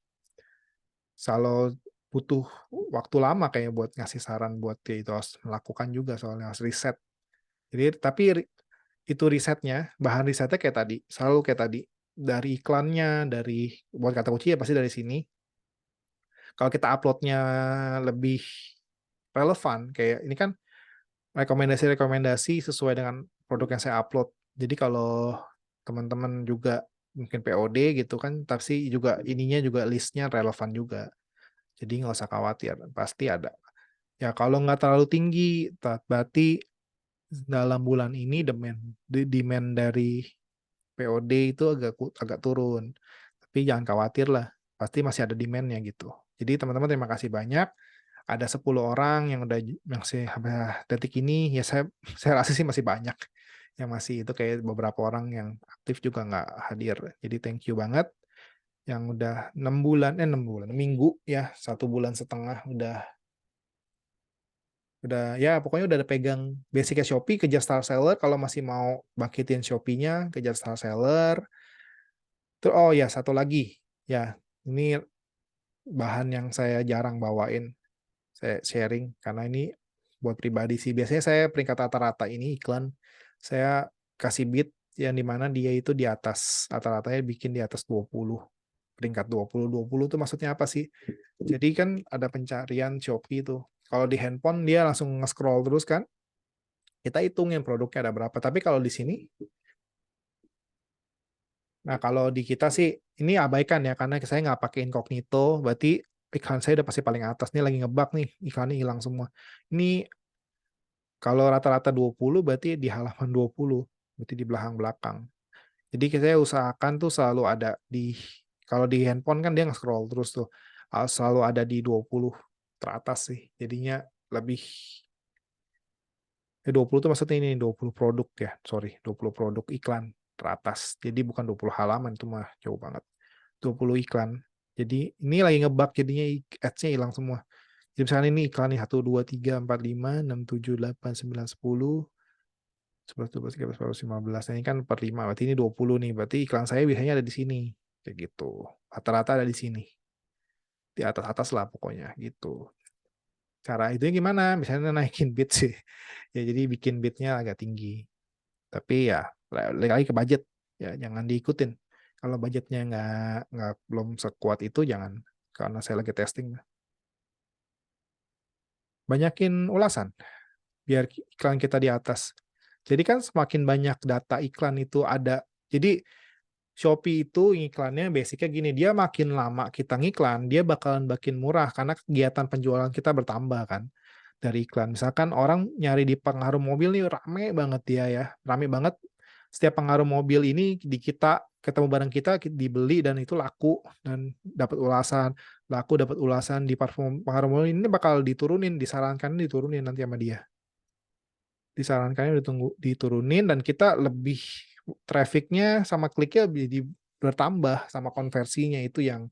Speaker 1: kalau butuh waktu lama kayak buat ngasih saran buat dia itu harus melakukan juga soalnya harus riset. Jadi tapi itu risetnya, bahan risetnya kayak tadi, selalu kayak tadi dari iklannya, dari buat kata kunci ya pasti dari sini. Kalau kita uploadnya lebih relevan, kayak ini kan rekomendasi-rekomendasi sesuai dengan produk yang saya upload. Jadi kalau teman-teman juga mungkin POD gitu kan, tapi juga ininya juga listnya relevan juga. Jadi nggak usah khawatir, pasti ada. Ya kalau nggak terlalu tinggi, berarti dalam bulan ini demand dari POD itu agak turun. Tapi jangan khawatir lah, pasti masih ada demand-nya gitu. Jadi teman-teman terima kasih banyak. Ada 10 orang yang udah masih sampai detik ini, ya saya rasa sih masih banyak yang masih itu kayak beberapa orang yang aktif juga nggak hadir. Jadi thank you banget yang udah 6 bulan, 6 minggu ya, 1,5 bulan udah ya pokoknya udah ada pegang basicnya Shopee, kejar star seller. Kalau masih mau bangkitin Shopee-nya, kejar star seller. Terus oh ya satu lagi ya, ini bahan yang saya jarang bawain, saya sharing karena ini buat pribadi sih. Biasanya saya peringkat rata-rata ini iklan saya kasih bid yang dimana dia itu di atas rata-ratanya, bikin di atas 20, peringkat 20 itu maksudnya apa sih? Jadi kan ada pencarian Shopee itu. Kalau di handphone dia langsung nge-scroll terus kan, kita hitungin produknya ada berapa. Tapi kalau di sini, nah kalau di kita sih ini abaikan ya karena saya nggak pakai incognito, berarti iklan saya udah pasti paling atas. Ini lagi ngebug nih, iklannya hilang semua. Ini kalau rata-rata 20 berarti di halaman 20, berarti di belakang-belakang. Jadi saya usahakan tuh selalu ada di, kalau di handphone kan dia nge-scroll terus tuh, selalu ada di 20 teratas sih. Jadinya lebih 20 tuh maksudnya ini 20 produk ya, sorry, 20 produk iklan teratas. Jadi bukan 20 halaman, itu mah jauh banget. 20 iklan. Jadi ini lagi ngebug jadinya ads-nya hilang semua. Jadi misalnya ini iklan nih 1, 2, 3, 4, 5, 6, 7, 8, 9, 10, 11, 12, 13, 14, 15. Nah, ini kan per 5, berarti ini 20 nih. Berarti iklan saya biasanya ada di sini. Kayak gitu. Rata-rata ada di sini. Di atas-atas lah pokoknya gitu. Cara itu gimana? Misalnya naikin bid sih. Ya jadi bikin bidnya agak tinggi. Tapi ya lagi ke budget. Ya jangan diikutin. Kalau budgetnya nggak belum sekuat itu jangan. Karena saya lagi testing. Banyakin ulasan biar iklan kita di atas. Jadi kan semakin banyak data iklan itu ada. Jadi Shopee itu iklannya basicnya gini, dia makin lama kita ngiklan, dia bakalan makin murah karena kegiatan penjualan kita bertambah kan dari iklan. Misalkan orang nyari di pengaruh mobil nih rame banget dia ya, rame banget. Setiap pengaruh mobil ini di kita ketemu barang kita dibeli dan itu laku dan dapat ulasan, laku dapat ulasan di parfum pengaruh mobil ini bakal diturunin, disarankan diturunin nanti sama dia. Disarankannya diturunin dan kita lebih trafficnya sama kliknya jadi bertambah sama konversinya itu yang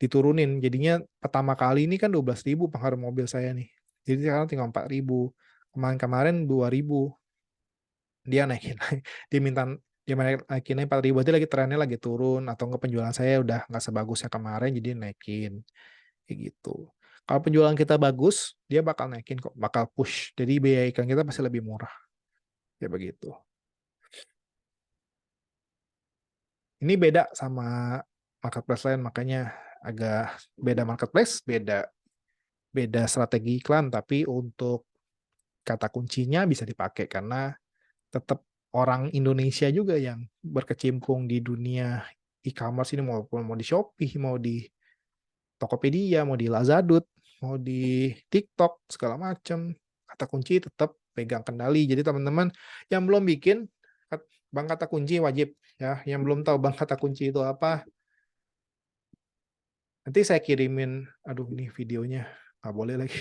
Speaker 1: diturunin. Jadinya pertama kali ini kan 12.000 pengaruh mobil saya nih. Jadi sekarang tinggal 4.000. Kemarin-kemarin 2.000. Dia naikin. Dia minta dia naikinnya 4.000. Berarti lagi trennya lagi turun atau enggak penjualan saya udah nggak sebagusnya kemarin jadi naikin. Kayak gitu. Kalau penjualan kita bagus, dia bakal naikin kok, bakal push. Jadi biaya iklan kita pasti lebih murah. Ya begitu. Ini beda sama marketplace lain, makanya agak beda marketplace, beda beda strategi iklan, tapi untuk kata kuncinya bisa dipakai karena tetap orang Indonesia juga yang berkecimpung di dunia e-commerce ini, maupun mau di Shopee, mau di Tokopedia, mau di Lazadut, mau di TikTok, segala macam, kata kunci tetap pegang kendali. Jadi teman-teman yang belum bikin bank kata kunci wajib ya, yang belum tahu bank kata kunci itu apa, nanti saya kirimin, aduh ini videonya nggak boleh lagi.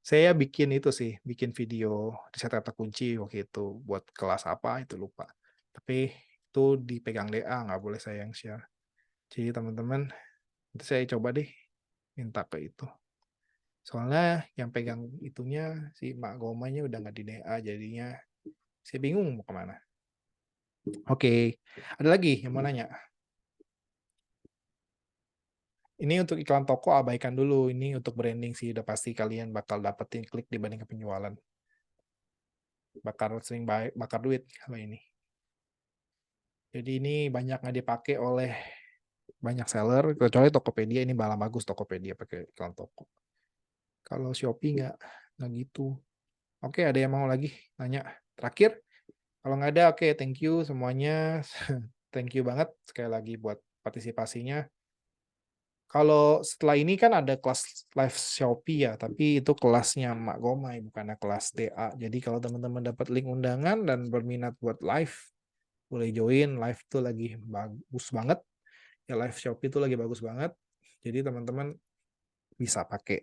Speaker 1: Saya bikin itu sih, bikin video riset kata kunci waktu itu buat kelas apa itu lupa. Tapi itu dipegang DA, nggak boleh saya yang share. Jadi teman-teman, nanti saya coba deh minta ke itu. Soalnya yang pegang itunya si Mak Gomanya udah nggak di DA, jadinya saya bingung mau kemana. Oke, ada lagi yang mau nanya? Ini untuk iklan toko abaikan dulu, ini untuk branding sih udah pasti kalian bakal dapetin klik dibandingkan penjualan. Bakar duit kalau ini. Jadi ini banyak nggak dipakai oleh banyak seller, kecuali Tokopedia, ini malah bagus Tokopedia pakai iklan toko. Kalau Shopee nggak gitu. Oke, ada yang mau lagi nanya? Terakhir, kalau nggak ada, oke, thank you semuanya. Thank you banget sekali lagi buat partisipasinya. Kalau setelah ini kan ada kelas live Shopee ya, tapi itu kelasnya Mak Gomay, bukannya kelas DA. Jadi kalau teman-teman dapat link undangan dan berminat buat live, boleh join. Live tuh lagi bagus banget. Ya live Shopee tuh lagi bagus banget. Jadi teman-teman bisa pakai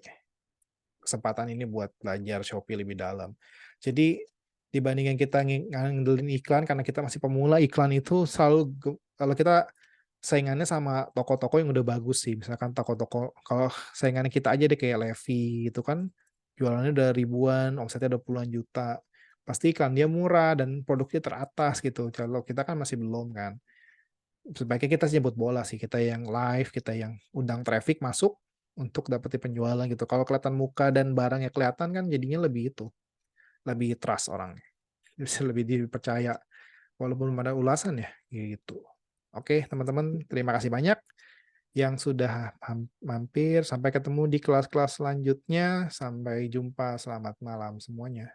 Speaker 1: kesempatan ini buat belajar Shopee lebih dalam. Jadi dibandingkan kita ngandelin iklan, karena kita masih pemula, iklan itu selalu kalau kita saingannya sama toko-toko yang udah bagus sih. Misalkan toko-toko, kalau saingannya kita aja deh kayak Levi gitu kan, jualannya udah ribuan, omsetnya udah puluhan juta. Pasti iklan dia murah dan produknya teratas gitu. Kalau kita kan masih belum kan. Sebaiknya kita jemput bola sih, kita yang live, kita yang undang traffic masuk untuk dapetin penjualan gitu. Kalau kelihatan muka dan barangnya kelihatan kan jadinya lebih itu, lebih trust orangnya, bisa lebih dipercaya walaupun belum ada ulasan ya gitu. Oke teman-teman, terima kasih banyak yang sudah mampir. Sampai ketemu di kelas-kelas selanjutnya. Sampai jumpa, selamat malam semuanya.